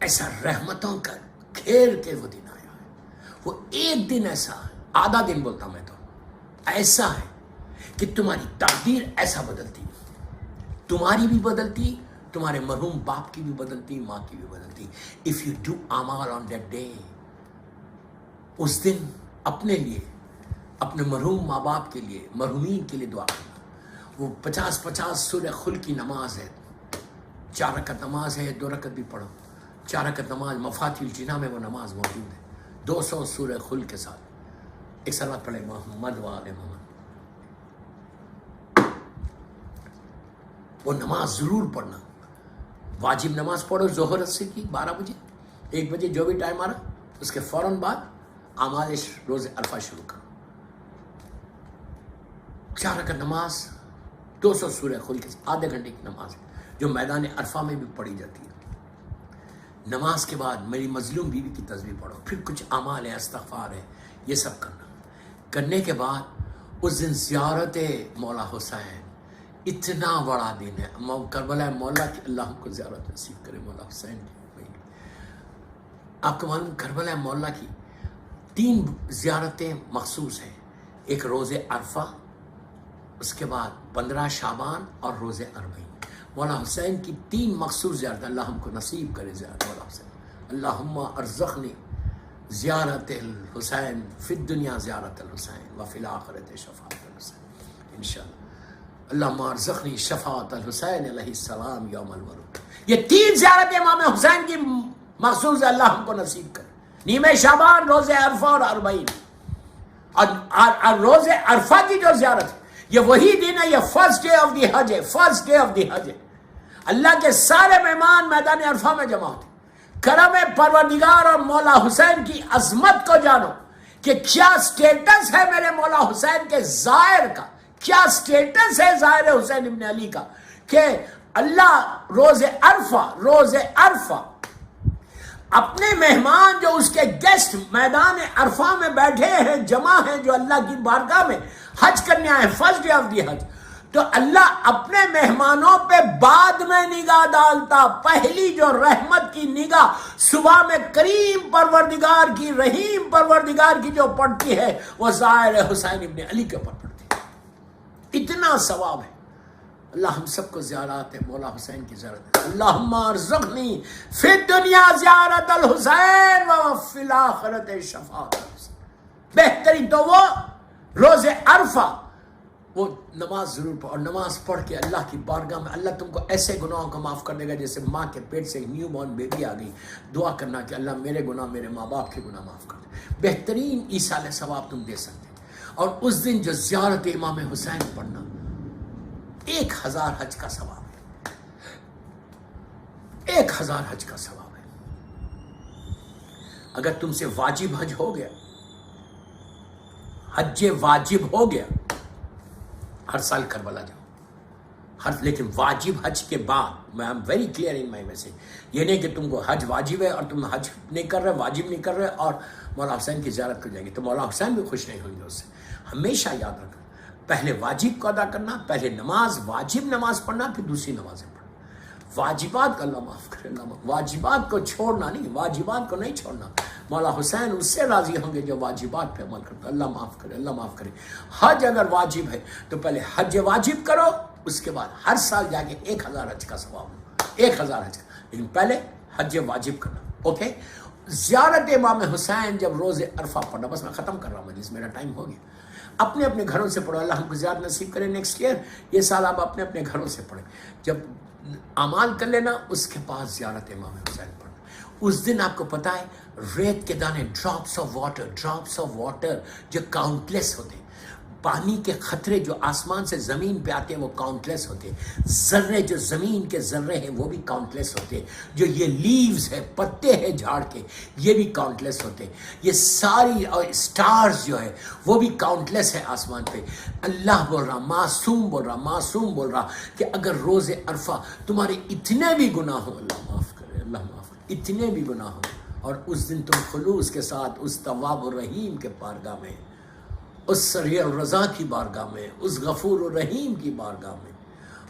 ایسا رحمتوں کا گھیر کے وہ دن آیا ہے. وہ ایک دن ایسا ہے، آدھا دن بولتا میں تو، ایسا ہے کہ تمہاری تقدیر ایسا بدلتی، تمہاری بھی بدلتی، تمہارے مرحوم باپ کی بھی بدلتی، ماں کی بھی بدلتی. اف یو ڈو اعمال آن دیٹ ڈے، اس دن اپنے لیے، اپنے مرحوم ماں باپ کے لیے، مرحومین کے لیے دعا کرنا. وہ 50 سورہ خل کی نماز ہے، 4 رکعت نماز ہے، 2 رکعت بھی پڑھو. 4 رکعت نماز مفاتیح الجناح میں وہ نماز موجود ہے، 200 سورہ خل کے ساتھ. ایک صلوات پڑھے محمد و آل محمد. وہ نماز ضرور پڑھنا، واجب نماز پڑھو ظہر سے کی 12 بجے 1 بجے جو بھی ٹائم آ رہا، اس کے فوراً بعد اعمال روز عرفہ شروع کرو. 4 رکعت نماز 200 سورہ خل کے آدھے گھنٹے کی نماز ہے جو میدان عرفہ میں بھی پڑھی جاتی ہے. نماز کے بعد میری مظلوم بیوی کی تسبیح پڑھو، پھر کچھ اعمال ہے، استغفار ہے، یہ سب کرنا. کرنے کے بعد اس دن زیارت مولا حسین، اتنا بڑا دن ہے. کربلا مولا کی اللہ ہم کو زیارت نصیب کرے، مولا حسین کی. آپ کو معلوم کربلا مولا کی 3 زیارتیں مخصوص ہیں. ایک روز عرفہ، اس کے بعد 15 شعبان اور روز 40. مولا حسین کی 3 مخصوص زیارت اللہ ہم کو نصیب کرے. زیارت مولا حسین، اللہم ارزقنی زیارت الحسین فی الدنیا زیارت الحسین وفی الآخرت شفاعت الحسین انشاءاللہ. اللہم ارزقنی شفاعت الحسین علیہ السلام یوم الورود. یہ 3 زیارت امام حسین کی مخصوص اللہ ہم کو نصیب کرے. نیمہ شعبان، روز عرفہ اور 40. اور روز عرفہ کی جو زیارت ہے یہ وہی دن ہے، یہ فرسٹ ڈے آف دی حج ہے، فرسٹ ڈے آف دی حج ہے. اللہ کے سارے مہمان میدان عرفہ میں جمع ہوتے. کرم پروردگار اور مولا حسین کی عظمت کو جانو کہ کیا سٹیٹس ہے میرے مولا حسین کے زائر کا، کیا سٹیٹس ہے زائر حسین ابن علی کا، کہ اللہ روز عرفہ اپنے مہمان جو اس کے گیسٹ میدان عرفہ میں بیٹھے ہیں، جمع ہیں، جو اللہ کی بارگاہ میں حج کرنے آئے، فرسٹ ڈے آف دی حج، تو اللہ اپنے مہمانوں پہ بعد میں نگاہ ڈالتا. پہلی جو رحمت کی نگاہ صبح میں کریم پروردگار کی، رحیم پروردگار کی جو پڑتی ہے وہ زائر حسین ابن علی کے اوپر پڑتی ہے. اتنا ثواب ہے. اللہ ہم سب کو زیارت ہے مولا حسین کی زیارت ہے. اللہم ارزقنی فی الدنیا زیارت الحسین وفی الآخرت شفاعت الحسین. بہترین تو وہ روز عرفہ، وہ نماز ضرور پڑھ، اور نماز پڑھ کے اللہ کی بارگاہ میں اللہ تم کو ایسے گناہوں کو معاف کر دے گا جیسے ماں کے پیٹ سے نیو بورن بیبی آ گئی. دعا کرنا کہ اللہ میرے گناہ، میرے ماں باپ کے گناہ معاف کر دے. بہترین ایصال ثواب تم دے سکتے. اور اس دن جو زیارت امام حسین پڑھنا 1000 حج کا ثواب ہے، 1000 حج کا ثواب ہے. اگر تم سے واجب حج ہو گیا، حج واجب ہو گیا، ہر سال کربلا جاؤ، لیکن واجب حج کے بعد، میں very clear in my message, یہ نہیں کہ تم کو حج واجب ہے اور تم حج نہیں کر رہے، واجب نہیں کر رہے اور مولا حسین کی زیارت کو جائیں گے تو مولا حسین بھی خوش نہیں ہوئیں گے اس سے۔ ہمیشہ یاد رکھنا، پہلے واجب کو ادا کرنا، پہلے نماز، واجب نماز پڑھنا، پھر دوسری نمازیں پڑھنا۔ واجبات کا اللہ معاف کرے، واجبات کو چھوڑنا نہیں، واجبات کو نہیں چھوڑنا۔ مولا حسین اس سے راضی ہوں گے جو واجبات پہ عمل کرتا۔ اللہ معاف کرے، اللہ معاف کرے۔ حج اگر واجب ہے تو پہلے حج واجب کرو، اس کے بعد ہر سال جا کے 1000 حج کا ثواب لو، 1000 حج کا، لیکن پہلے حج واجب کرنا۔ اوکے، زیارت امام حسین جب روز عرفہ پڑھنا، بس میں ختم کر رہا ہوں مجلس، میرا ٹائم ہو گیا۔ اپنے اپنے گھروں سے پڑھو، اللہ ہم کو زیادہ نصیب کرے نیکسٹ ایئر، یہ سال آپ اپنے اپنے گھروں سے پڑھیں۔ جب اعمال کر لینا، اس کے بعد زیارت امام حسین پڑھنا۔ اس دن آپ کو پتہ ہے ریت کے دانے، ڈراپس آف واٹر جو کاؤنٹلیس ہوتے ہیں، پانی کے قطرے جو آسمان سے زمین پہ آتے ہیں وہ کاؤنٹلیس ہوتے ہیں، ذرے جو زمین کے ذرے ہیں وہ بھی کاؤنٹلیس ہوتے ہیں، جو یہ لیوز ہے، پتے ہیں جھاڑ کے، یہ بھی کاؤنٹلیس ہوتے ہیں، یہ ساری اور سٹارز جو ہے وہ بھی کاؤنٹلیس ہے آسمان پہ۔ اللہ بول رہا، معصوم بول رہا کہ اگر روز عرفہ تمہارے اتنے بھی گناہ ہوں، اللہ معاف کرے، اللہ معاف کرے، اتنے بھی گناہ ہوں، اور اس دن تم خلوص کے ساتھ اس تواب الرحیم کے بارگاہ میں، اس سریع الرضا کی بارگاہ میں، اس غفور الرحیم کی بارگاہ میں،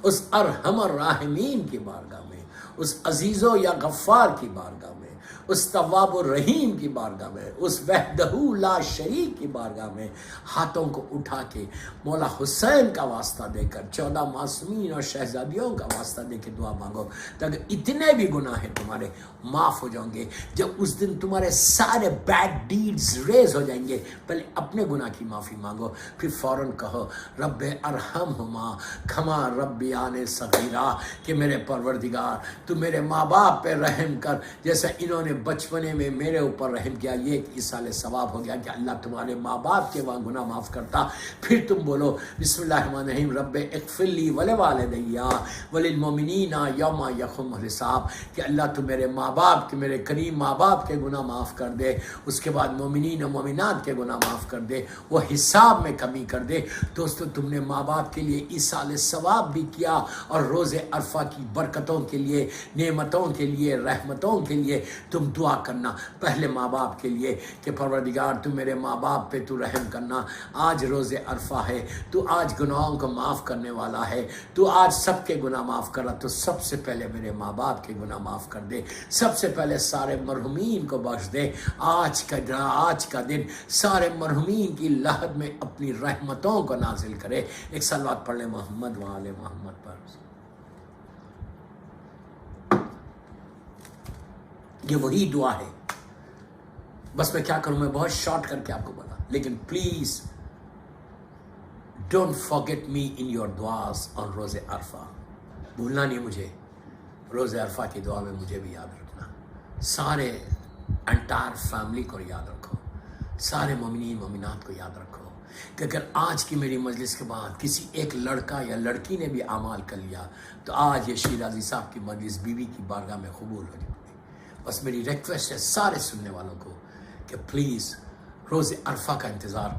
اس ارحم الراحمین کی بارگاہ میں، اس عزیز و یا غفار کی بارگاہ میں، اس تواب الرحیم کی بارگاہ میں، اس وحدہ لا شریک کی بارگاہ میں ہاتھوں کو اٹھا کے مولا حسین کا واسطہ دے کر 14 معصومین اور شہزادیوں کا واسطہ دے کے دعا مانگو، تاکہ اتنے بھی گناہ ہیں تمہارے معاف ہو جائیں گے۔ جب اس دن تمہارے سارے بیڈ ڈیڈز ریز ہو جائیں گے، پہلے اپنے گناہ کی معافی مانگو، پھر فوراً کہو رب ارحمہما کما ربیان صغیرہ، کہ میرے پروردگار تو میرے ماں باپ پہ رحم کر جیسا انہوں نے بچپنے میں میرے اوپر رحم کیا۔ یہ ایک ایصال ثواب ہو گیا کہ اللہ تمہارے ماں باپ کے وہاں گناہ معاف کرتا۔ پھر تم بولو بسم اللہ الرحمن الرحیم، رب اغفر لی ولوالدی وللمؤمنین یوم یقوم الحساب، کہ اللہ تو میرے ماں باپ کے، میرے کریم ماں باپ کے گناہ معاف کر دے، اس کے بعد مومنین و مومنات کے گناہ معاف کر دے، وہ حساب میں کمی کر دے۔ دوستو تم نے ماں باپ کے لیے ایصال ثواب بھی کیا، اور روز عرفہ کی برکتوں کے لیے، نعمتوں کے لیے، رحمتوں کے لیے تم دعا کرنا پہلے ماں باپ کے لیے کہ پروردگار تو میرے ماں باپ پہ تو رحم کرنا۔ آج روز عرفہ ہے، تو آج گناہوں کو معاف کرنے والا ہے، تو آج سب کے گناہ معاف کر رہا، تو سب سے پہلے میرے ماں باپ کے گناہ معاف کر دے، سب سے پہلے سارے مرحومین کو بخش دے۔ آج کا دن سارے مرحومین کی لحد میں اپنی رحمتوں کو نازل کرے۔ ایک صلوات پڑھ لیں محمد و آل محمد پر۔ یہ وہی دعا ہے، بس میں کیا کروں، میں بہت شارٹ کر کے آپ کو بولا، لیکن please don't forget me in your دعاز اور روز عرفہ، بھولنا نہیں مجھے، روز عرفہ کی دعا میں مجھے بھی یاد رکھنا، سارے انٹائر فیملی کو یاد رکھو، سارے مومنین مومنات کو یاد رکھو، کہ اگر آج کی میری مجلس کے بعد کسی ایک لڑکا یا لڑکی نے بھی اعمال کر لیا تو آج یہ شیرازی صاحب کی مجلس بیوی کی بارگاہ میں قبول ہو جائے۔ بس میری ریکویسٹ ہے سارے سننے والوں کو کہ پلیز روز عرفہ کا انتظار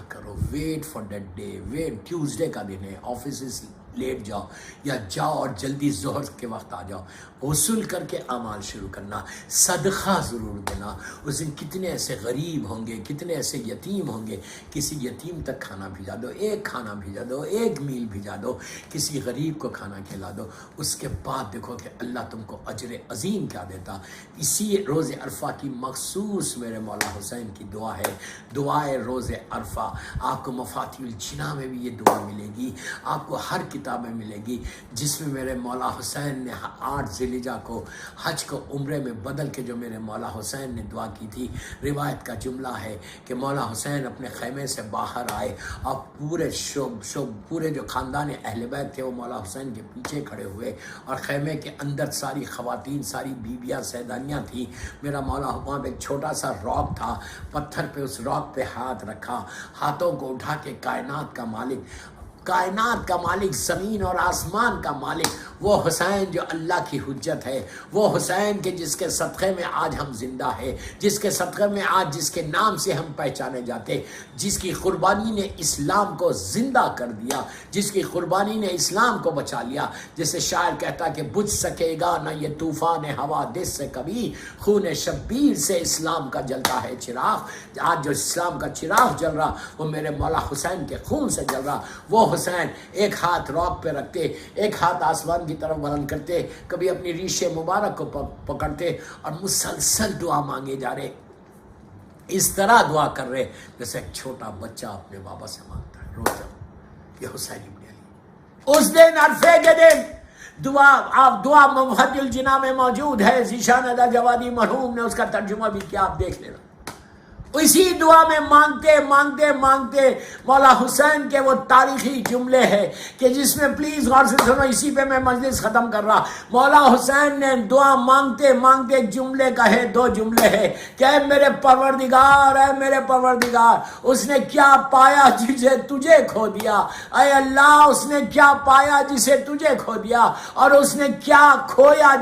کرو، wait for that day, wait, Tuesday کا دن ہے، آفیسز لیٹ جاؤ یا جاؤ اور جلدی ظہر کے وقت آ جاؤ، غسل کر کے اعمال شروع کرنا، صدقہ ضرور دینا۔ اس دن کتنے ایسے غریب ہوں گے، کتنے ایسے یتیم ہوں گے، کسی یتیم تک کھانا بھیجا دو، ایک کھانا بھیجا دو، ایک میل بھیجا دو، کسی غریب کو کھانا کھلا دو، اس کے بعد دیکھو کہ اللہ تم کو اجر عظیم کیا دیتا۔ اسی روز عرفہ کی مخصوص میرے مولا حسین کی دعا ہے، دعائے روز عرفہ۔ آپ کو مفاتیح الجناح میں بھی یہ دعا ملے گی، آپ کو ہر کتابیں ملے گی، جس میں میرے مولا حسین نے 8 ذیلحجہ کو حج کو عمرے میں بدل کے جو میرے مولا حسین نے دعا کی تھی۔ روایت کا جملہ ہے کہ مولا حسین اپنے خیمے سے باہر آئے اور پورے جو خاندان اہل بیت تھے وہ مولا حسین کے پیچھے کھڑے ہوئے، اور خیمے کے اندر ساری خواتین، ساری بیویاں، سیدانیاں تھیں۔ میرا مولا وہاں پہ ایک چھوٹا سا راک تھا، پتھر پہ اس راک پہ ہاتھ رکھا، ہاتھوں کو اٹھا کے کائنات کا مالک کائنات کا مالک، زمین اور آسمان کا مالک، وہ حسین جو اللہ کی حجت ہے، وہ حسین کے جس کے صدقے میں آج ہم زندہ ہے، جس کے صدقے میں آج جس کے نام سے ہم پہچانے جاتے، جس کی قربانی نے اسلام کو زندہ کر دیا، جس کی قربانی نے اسلام کو بچا لیا، جسے شاعر کہتا کہ بجھ سکے گا نہ یہ طوفان حوادث سے کبھی، خون شبیر سے اسلام کا جلتا ہے چراغ۔ آج جو اسلام کا چراغ جل رہا وہ میرے مولا حسین کے خون سے جل رہا۔ وہ حسین ایک ہاتھ روک پہ رکھتے، ایک ہاتھ آسمان کی طرف بلند کرتے، کبھی اپنی ریش مبارک کو پکڑتے اور مسلسل دعا مانگے جا رہے، اس طرح دعا کر رہے جیسے ایک چھوٹا بچہ اپنے بابا سے مانگتا ہے، رو جاؤ یہ حسین ابن علی۔ اس دن عرفے کے دن دعا مفحد الجنا میں موجود ہے، ذیشان ادا جوادی مرحوم نے اس کا ترجمہ بھی کیا، آپ دیکھ لینا۔ اسی دعا میں مانگتے مانگتے مانگتے مولا حسین کے وہ تاریخی جملے ہیں کہ جس میں پلیز غور سے سنو، اسی پہ میں مجلس ختم کر رہا۔ مولا حسین نے دعا مانگتے مانگتے جملے کہے، دو جملے ہیں کہ اے میرے پروردگار، اے میرے پروردگار، اس نے کیا پایا جسے تجھے کھو دیا، اے اللہ اس نے کیا پایا جسے تجھے کھو دیا، اور اس نے کیا کھویا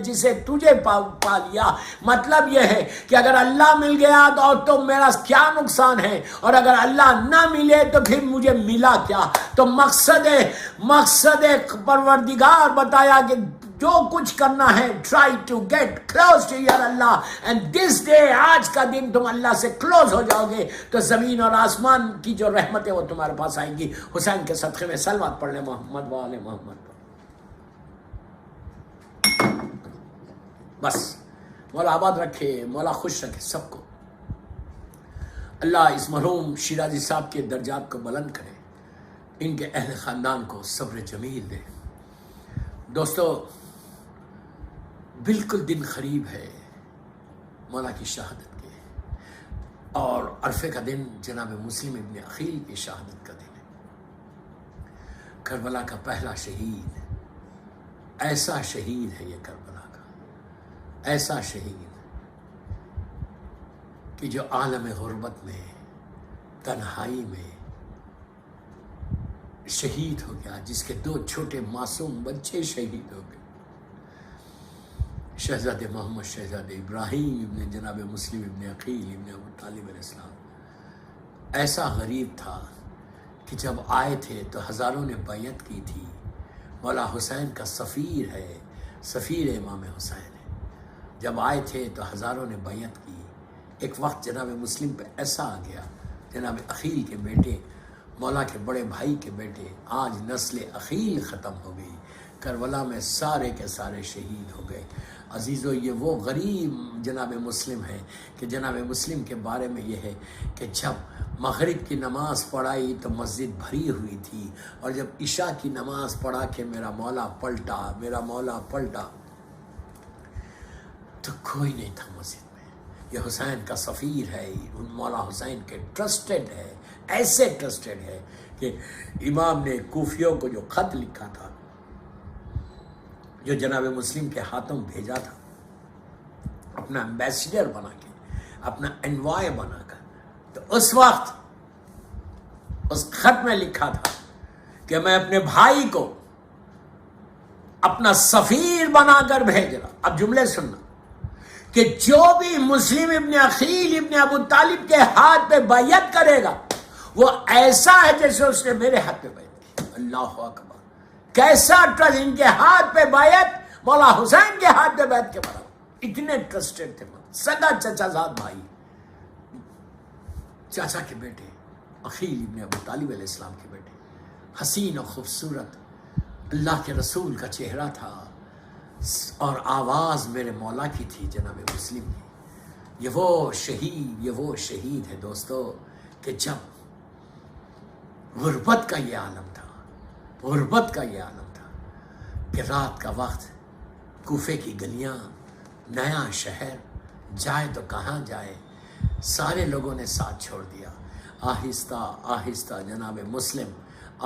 جسے تجھے پا لیا۔ مطلب یہ ہے کہ اگر اللہ مل گیا تو میرا کیا نقصان ہے، اور اگر اللہ نہ ملے تو پھر مجھے ملا کیا۔ تو مقصد پروردگار بتایا کہ جو کچھ کرنا ہے try to get close to your Allah and this day، آج کا دن تم اللہ سے کلوز ہو جاؤ گے تو زمین اور آسمان کی جو رحمتیں وہ تمہارے پاس آئیں گی۔ حسین کے صدقے میں صلوات پڑھ لیں محمد و آل محمد۔ بس مولا آباد رکھے، مولا خوش رکھے سب کو۔ اللہ اس مرحوم شیرازی صاحب کے درجات کو بلند کرے، ان کے اہل خاندان کو صبر جمیل دے۔ دوستو بالکل دن قریب ہے مولا کی شہادت کے، اور عرفے کا دن جناب مسلم ابن عقیل کی شہادت کا دن ہے۔ کربلا کا پہلا شہید، ایسا شہید ہے یہ کربلا کا، ایسا شہید کہ جو عالم غربت میں، تنہائی میں شہید ہو گیا، جس کے دو چھوٹے معصوم بچے شہید ہو گئے، شہزادے محمد، شہزادے ابراہیم ابن جناب مسلم ابن عقیل ابن ابو طالب علیہ السلام۔ ایسا غریب تھا کہ جب آئے تھے تو ہزاروں نے بیعت کی تھی، مولا حسین کا سفیر ہے، سفیر امام حسین ہے، جب آئے تھے تو ہزاروں نے بیعت کی۔ ایک وقت جناب مسلم پہ ایسا آ گیا، جناب عقیل کے بیٹے، مولا کے بڑے بھائی کے بیٹے، آج نسل عقیل ختم ہو گئی، کربلا میں سارے کے سارے شہید ہو گئے۔ عزیزو یہ وہ غریب جناب مسلم ہے کہ جناب مسلم کے بارے میں یہ ہے کہ جب مغرب کی نماز پڑھائی تو مسجد بھری ہوئی تھی، اور جب عشاء کی نماز پڑھا کہ میرا مولا پلٹا تو کوئی نہیں تھا مسجد میں۔ یہ حسین کا سفیر ہے، مولا حسین کے ٹرسٹڈ ہے، ایسے ٹرسٹڈ ہے کہ امام نے کوفیوں کو جو خط لکھا تھا، جو جناب مسلم کے ہاتھوں بھیجا تھا، اپنا ایمبیسیڈر بنا کے، اپنا انوائے بنا کر، تو اس وقت اس خط میں لکھا تھا کہ میں اپنے بھائی کو اپنا سفیر بنا کر بھیج رہا۔ اب جملے سننا کہ جو بھی مسلم ابن عقیل ابن ابو طالب کے ہاتھ پہ بیعت کرے گا وہ ایسا ہے جیسے اس نے میرے ہاتھ پہ بیعت کی۔ اللہ اکبر، کیسا ٹرسٹ، ان کے ہاتھ پہ بیعت مولا حسین کے ہاتھ پہ بیعت کے برابر، اتنے ٹرسٹڈ تھے۔ سگا چچا زاد بھائی، چاچا کے بیٹے عقیل ابن ابو طالب علیہ السلام کے بیٹے، حسین و خوبصورت، اللہ کے رسول کا چہرہ تھا، اور آواز میرے مولا کی تھی جناب مسلم کی۔ یہ وہ شہید ہے دوستو کہ جب غربت کا یہ عالم تھا، کہ رات کا وقت کوفے کی گلیاں، نیا شہر، جائے تو کہاں جائے، سارے لوگوں نے ساتھ چھوڑ دیا۔ آہستہ آہستہ جناب مسلم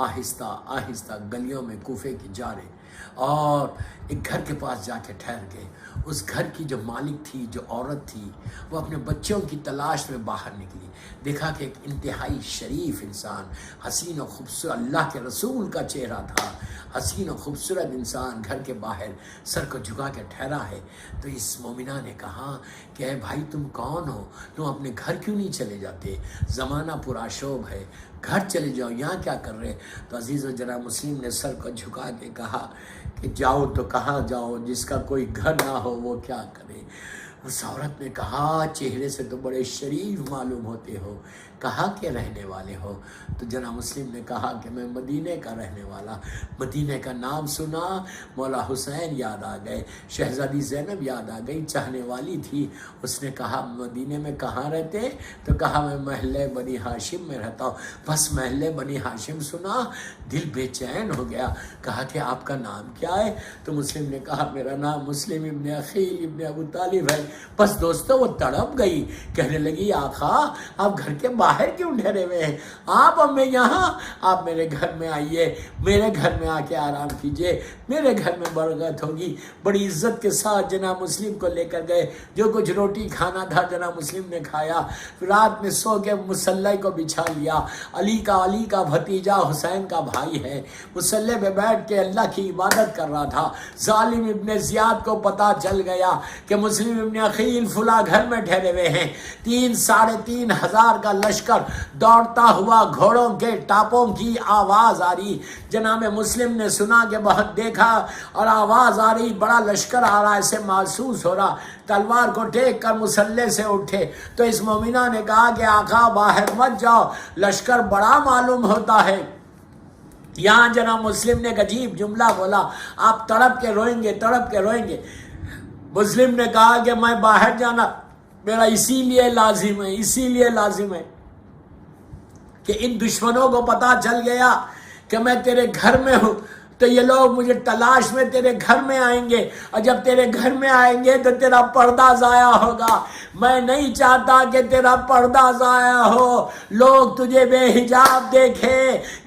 آہستہ آہستہ گلیوں میں کوفے کی جا رہے، اور ایک گھر کے پاس جا کے ٹھہر گئے. اس گھر کی جو مالک تھی، جو عورت تھی، وہ اپنے بچوں کی تلاش میں باہر نکلی. دیکھا کہ ایک انتہائی شریف انسان، حسین و خوبصورت، اللہ کے رسول کا چہرہ تھا، حسین و خوبصورت انسان گھر کے باہر سر کو جھکا کے ٹھہرا ہے. تو اس مومنہ نے کہا کہ اے بھائی تم کون ہو؟ تم اپنے گھر کیوں نہیں چلے جاتے؟ زمانہ پرآشوب ہے، گھر چلے جاؤ، یہاں کیا کر رہے؟ تو عزیز و جناب مسلم نے سر کو جھکا کے کہا کہ جاؤ تو کہاں جاؤ، جس کا کوئی گھر نہ ہو وہ کیا کرے؟ اس عورت نے کہا چہرے سے تو بڑے شریف معلوم ہوتے ہو، کہاں کے رہنے والے ہو؟ تو جناب مسلم نے کہا کہ میں مدینے کا رہنے والا. مدینے کا نام سنا، مولا حسین یاد آ گئے، شہزادی زینب یاد آ گئی، چاہنے والی تھی. اس نے کہا مدینے میں کہاں رہتے؟ تو کہا میں محلے بنی ہاشم میں رہتا ہوں. بس محلے بنی ہاشم سنا دل بے چین ہو گیا. کہا کہ آپ کا نام کیا ہے؟ تو مسلم نے کہا میرا نام مسلم ابن عقیل ابن ابو طالب ہے. بس دوستو وہ تڑپ گئی، کہنے لگی آقا آپ گھر کے باہر کیوں ٹھہرے ہوئے ہیں؟ آپ ہمیں یہاں، آپ میرے گھر میں آئیے، میرے گھر میں آ کے آرام کیجئے، میرے گھر میں برکت ہوگی. بڑی عزت کے ساتھ جناب مسلم کو لے کر گئے. جو کچھ روٹی کھانا تھا جناب مسلم نے کھایا. رات میں سو کے مصلی کو بچھا لیا. علی کا بھتیجا حسین کا بھائی ہے، مصلی پہ بیٹھ کے اللہ کی عبادت کر رہا تھا. ظالم ابن زیاد کو پتا چل گیا کہ مسلم ابن عقیل فلاں گھر میں ٹھہرے ہوئے ہیں. 3,500 کا لشکر دوڑتا ہوا، گھوڑوں کے ٹاپوں کی آواز آ رہی. جناب مسلم نے سنا کہ بہت دیکھا اور آواز آ رہی، بڑا لشکر آ رہا، ایسے محسوس ہو رہا. تلوار کو ٹیک کر مصلی سے اٹھے تو اس مومنہ نے کہا کہ آقا باہر مت جاؤ، لشکر بڑا معلوم ہوتا ہے. یہاں جناب مسلم نے ایک عجیب جملہ بولا، آپ تڑپ کے روئیں گے، تڑپ کے روئیں گے. مسلم نے کہا کہ میں باہر جانا میرا اسی لیے لازم ہے کہ ان دشمنوں کو پتا چل گیا کہ میں تیرے گھر میں ہوں تو یہ لوگ مجھے تلاش میں تیرے گھر میں آئیں گے، اور جب تیرے گھر میں آئیں گے تو تیرا پردہ ضائع ہوگا. میں نہیں چاہتا کہ تیرا پردہ ضائع ہو، لوگ تجھے بے حجاب دیکھے.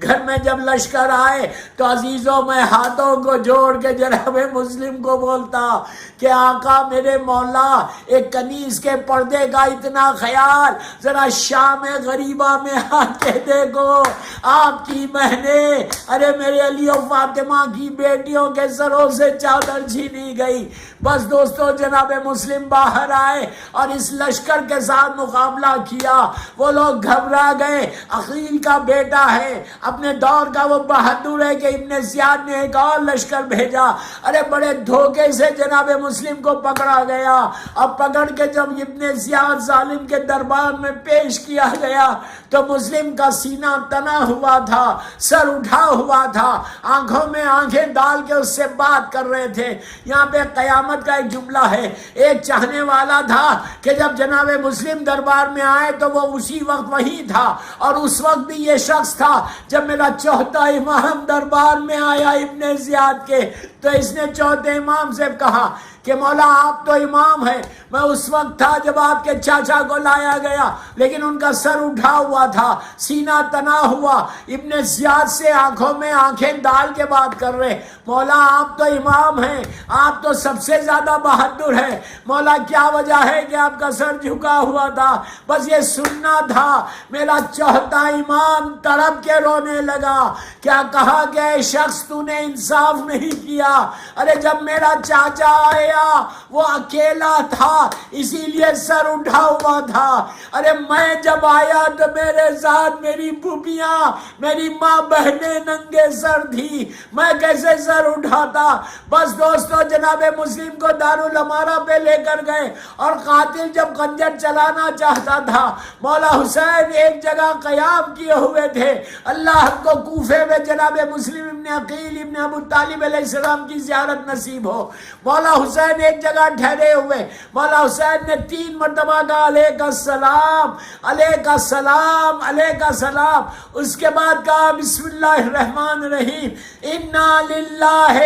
گھر میں جب لشکر آئے تو عزیزوں میں ہاتھوں کو جوڑ کے جناب مسلم کو بولتا کہ آقا میرے مولا، ایک کنیز کے پردے کا اتنا خیال، ذرا شام غریبہ میں آ کے دیکھو آپ کی بہنیں، ارے میرے علی و فاطمہ کی بیٹیوں کے سروں سے چادر چھینی گئی. بس دوستو جناب مسلم باہر آئے اور اس لشکر کے ساتھ مقابلہ کیا. وہ لوگ گھبرا گئے. عقیل کا بیٹا ہے، اپنے دور کا وہ بہادر ہے کہ ابن زیاد نے ایک اور لشکر بھیجا. ارے بڑے دھوکے سے جناب مسلم کو پکڑا گیا. اب پکڑ کے جب ابن زیاد ظالم کے دربار میں پیش کیا گیا تو مسلم کا سینہ تنا ہوا تھا، سر اٹھا ہوا تھا، آنکھوں میں آنکھیں ڈال کے اس سے بات کر رہے تھے. یہاں پہ قیامت کا ایک جملہ ہے. ایک چاہنے والا تھا کہ جب جناب مسلم دربار میں آئے تو وہ اسی وقت وہی تھا، اور اس وقت بھی یہ شخص تھا جب میرا چوتھا امام دربار میں آیا ابن زیاد کے. تو اس نے چوتھے امام سے کہا کہ مولا آپ تو امام ہیں، میں اس وقت تھا جب آپ کے چاچا کو لایا گیا، لیکن ان کا سر اٹھا ہوا تھا، سینہ تنا ہوا، ابن زیاد سے آنکھوں میں آنکھیں ڈال کے بات کر رہے. مولا آپ تو امام ہیں، آپ تو سب سے زیادہ بہادر ہیں، مولا کیا وجہ ہے کہ آپ کا سر جھکا ہوا تھا؟ بس یہ سننا تھا. میرا چوتھا امام تڑپ کے رونے لگا. کیا کہا کہ اے شخص تو نے انصاف نہیں کیا. ارے جب میرا چاچا آیا وہ اکیلا تھا، اسی لیے سر اٹھا ہوا تھا. ارے میں جب آیا تو میرے ساتھ میری پھوپھیاں، میری ماں بہنیں ننگے سر تھی، میں کیسے سر اٹھاتا؟ بس دوستو جناب مسلم کو دارالامارہ پہ لے کر گئے، اور قاتل جب خنجر چلانا چاہتا تھا، مولا حسین ایک جگہ قیام کیے ہوئے تھے. اللہ کو کوفے میں جناب مسلم ابن عقیل ابن ابو طالب علیہ السلام کی زیارت نصیب ہو. مولا حسین ایک جگہ ٹھہرے ہوئے. مولا حسین نے 3 مرتبہ کہا علیک السلام، علیک السلام، علیک السلام. اس کے بعد کہا بسم اللہ الرحمن الرحیم، انا للہ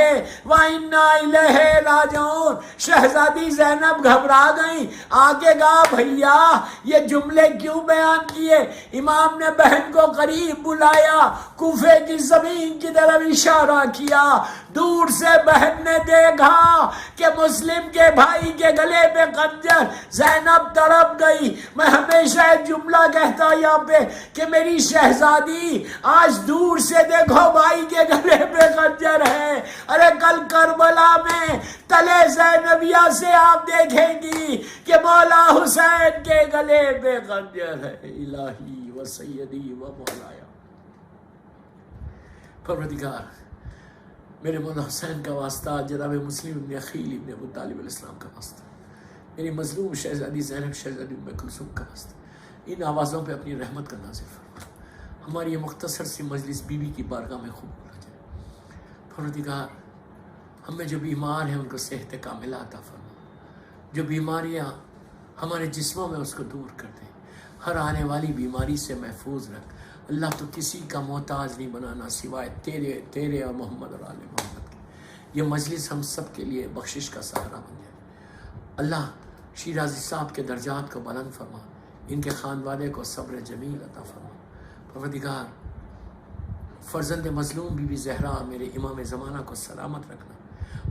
و انا الیہ راجعون. شہزادی زینب گھبرا گئی، آگے کہا بھیا یہ جملے کیوں بیان کیے؟ امام نے بہن کو قریب بلایا، کوفے کی زمین کی طرف اشارہ کیا. دور سے بہن نے دیکھا کہ مسلم کے بھائی کے گلے پہ خنجر، زینب تڑپ گئی۔ میں ہمیشہ ایک جملہ کہتا یہاں پہ کہ میری شہزادی آج دور سے دیکھو بھائی کے گلے پہ خنجر ہے، ارے کل کربلا میں تلے زینبیہ سے آپ دیکھیں گی کہ مولا حسین کے گلے پہ خنجر ہے۔ الہی و سیدی و مولایا، پروردگار میرے مولا حسین کا واسطہ، جناب مسلم ابن عقیل ابن ابو طالب علیہ السلام کا واسطہ، میری مظلوم شہزادی زینب شہزادی ام کلثوم کا واسطہ، ان آوازوں پہ اپنی رحمت کا نازل فرما۔ ہماری یہ مختصر سی مجلس بی بی کی بارگاہ میں قبول ہو جائے۔ پروردگار ہم میں جو بیمار ہیں ان کو صحت کاملہ عطا فرما، جو بیماریاں ہمارے جسموں میں اس کو دور کر دیں، ہر آنے والی بیماری سے محفوظ رکھ۔ اللہ تو کسی کا محتاج نہیں بنانا سوائے تیرے اور محمد اور آل محمد کے۔ یہ مجلس ہم سب کے لیے بخشش کا سہارا بن جائے۔ اللہ شیرازی صاحب کے درجات کو بلند فرما، ان کے خانوادے کو صبر جمیل عطا فرما۔ پروردگار فرزند مظلوم بی بی زہرا اور میرے امام زمانہ کو سلامت رکھنا،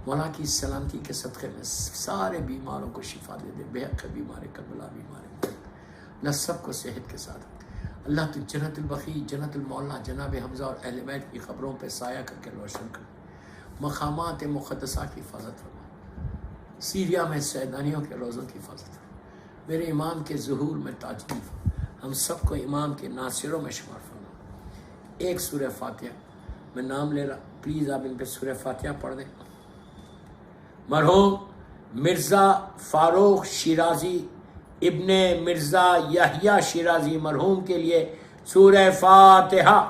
مولا کی سلامتی کے صدقے میں سارے بیماروں کو شفا دے دے، بے حق بیمار کربلا بیمار اللہ سب کو صحت کے ساتھ۔ اللہ تو جنت البقیع، جنت المولا جناب حمزہ اور اہل بیت کی خبروں پہ سایہ کر کے روشن کر، مقامات مقدسہ کی حفاظت فرما، سیریا میں سیدانیوں کے روزوں کی حفاظت فرما، میرے امام کے ظہور میں تاجیل فرما، ہم سب کو امام کے ناصروں میں شمار فرما۔ ایک سورہ فاتحہ میں نام لے رہا، پلیز آپ ان پہ سورہ فاتحہ پڑھ دیں۔ مرحوم مرزا فاروق شیرازی ابن مرزا یحییٰ شیرازی مرحوم کے لیے سورہ فاتحہ۔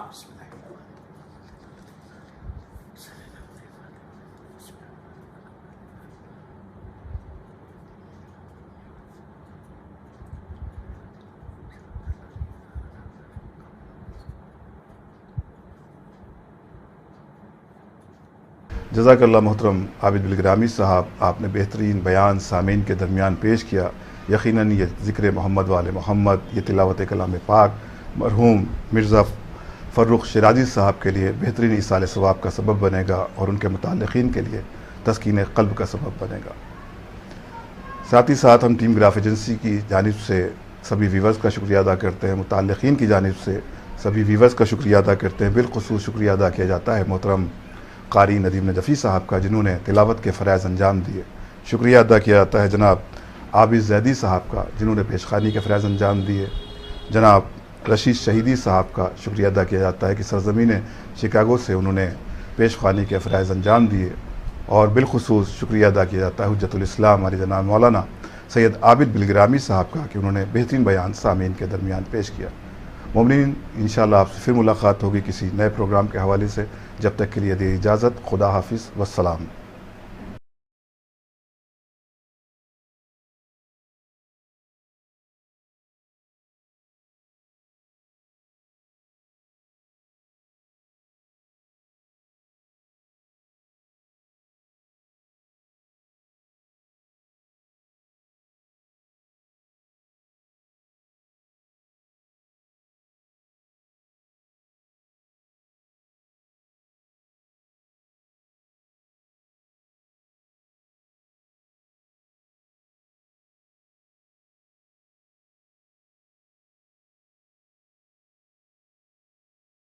جزاک اللہ محترم عابد بالگرامی صاحب، آپ نے بہترین بیان سامعین کے درمیان پیش کیا۔ یقیناً یہ ذکر محمد وآل محمد، یہ تلاوت کلام پاک مرحوم مرزا فاروق شیرازی صاحب کے لیے بہترین ایصال ثواب کا سبب بنے گا اور ان کے متعلقین کے لیے تسکین قلب کا سبب بنے گا۔ ساتھ ہی ساتھ ہم ٹیم گراف ایجنسی کی جانب سے سبھی ویورز کا شکریہ ادا کرتے ہیں، متعلقین کی جانب سے سبھی ویورز کا شکریہ ادا کرتے ہیں۔ بالخصوص شکریہ ادا کیا جاتا ہے محترم قاری ندیم نجفی صاحب کا، جنہوں نے تلاوت کے فرائض انجام دیے۔ شکریہ ادا کیا جاتا ہے جناب عابد زیدی صاحب کا، جنہوں نے پیشخوانی کے فرائض انجام دیے۔ جناب رشید شہیدی صاحب کا شکریہ ادا کیا جاتا ہے کہ سرزمین شکاگو سے انہوں نے پیشخوانی کے فرائض انجام دیے۔ اور بالخصوص شکریہ ادا کیا جاتا ہے حجت الاسلام علی جناب مولانا سید عابد بالگرامی صاحب کا کہ انہوں نے بہترین بیان سامعین کے درمیان پیش کیا۔ مومنین انشاءاللہ آپ سے پھر ملاقات ہوگی کسی نئے پروگرام کے حوالے سے، جب تک کے لیے دے اجازت، خدا حافظ والسلام۔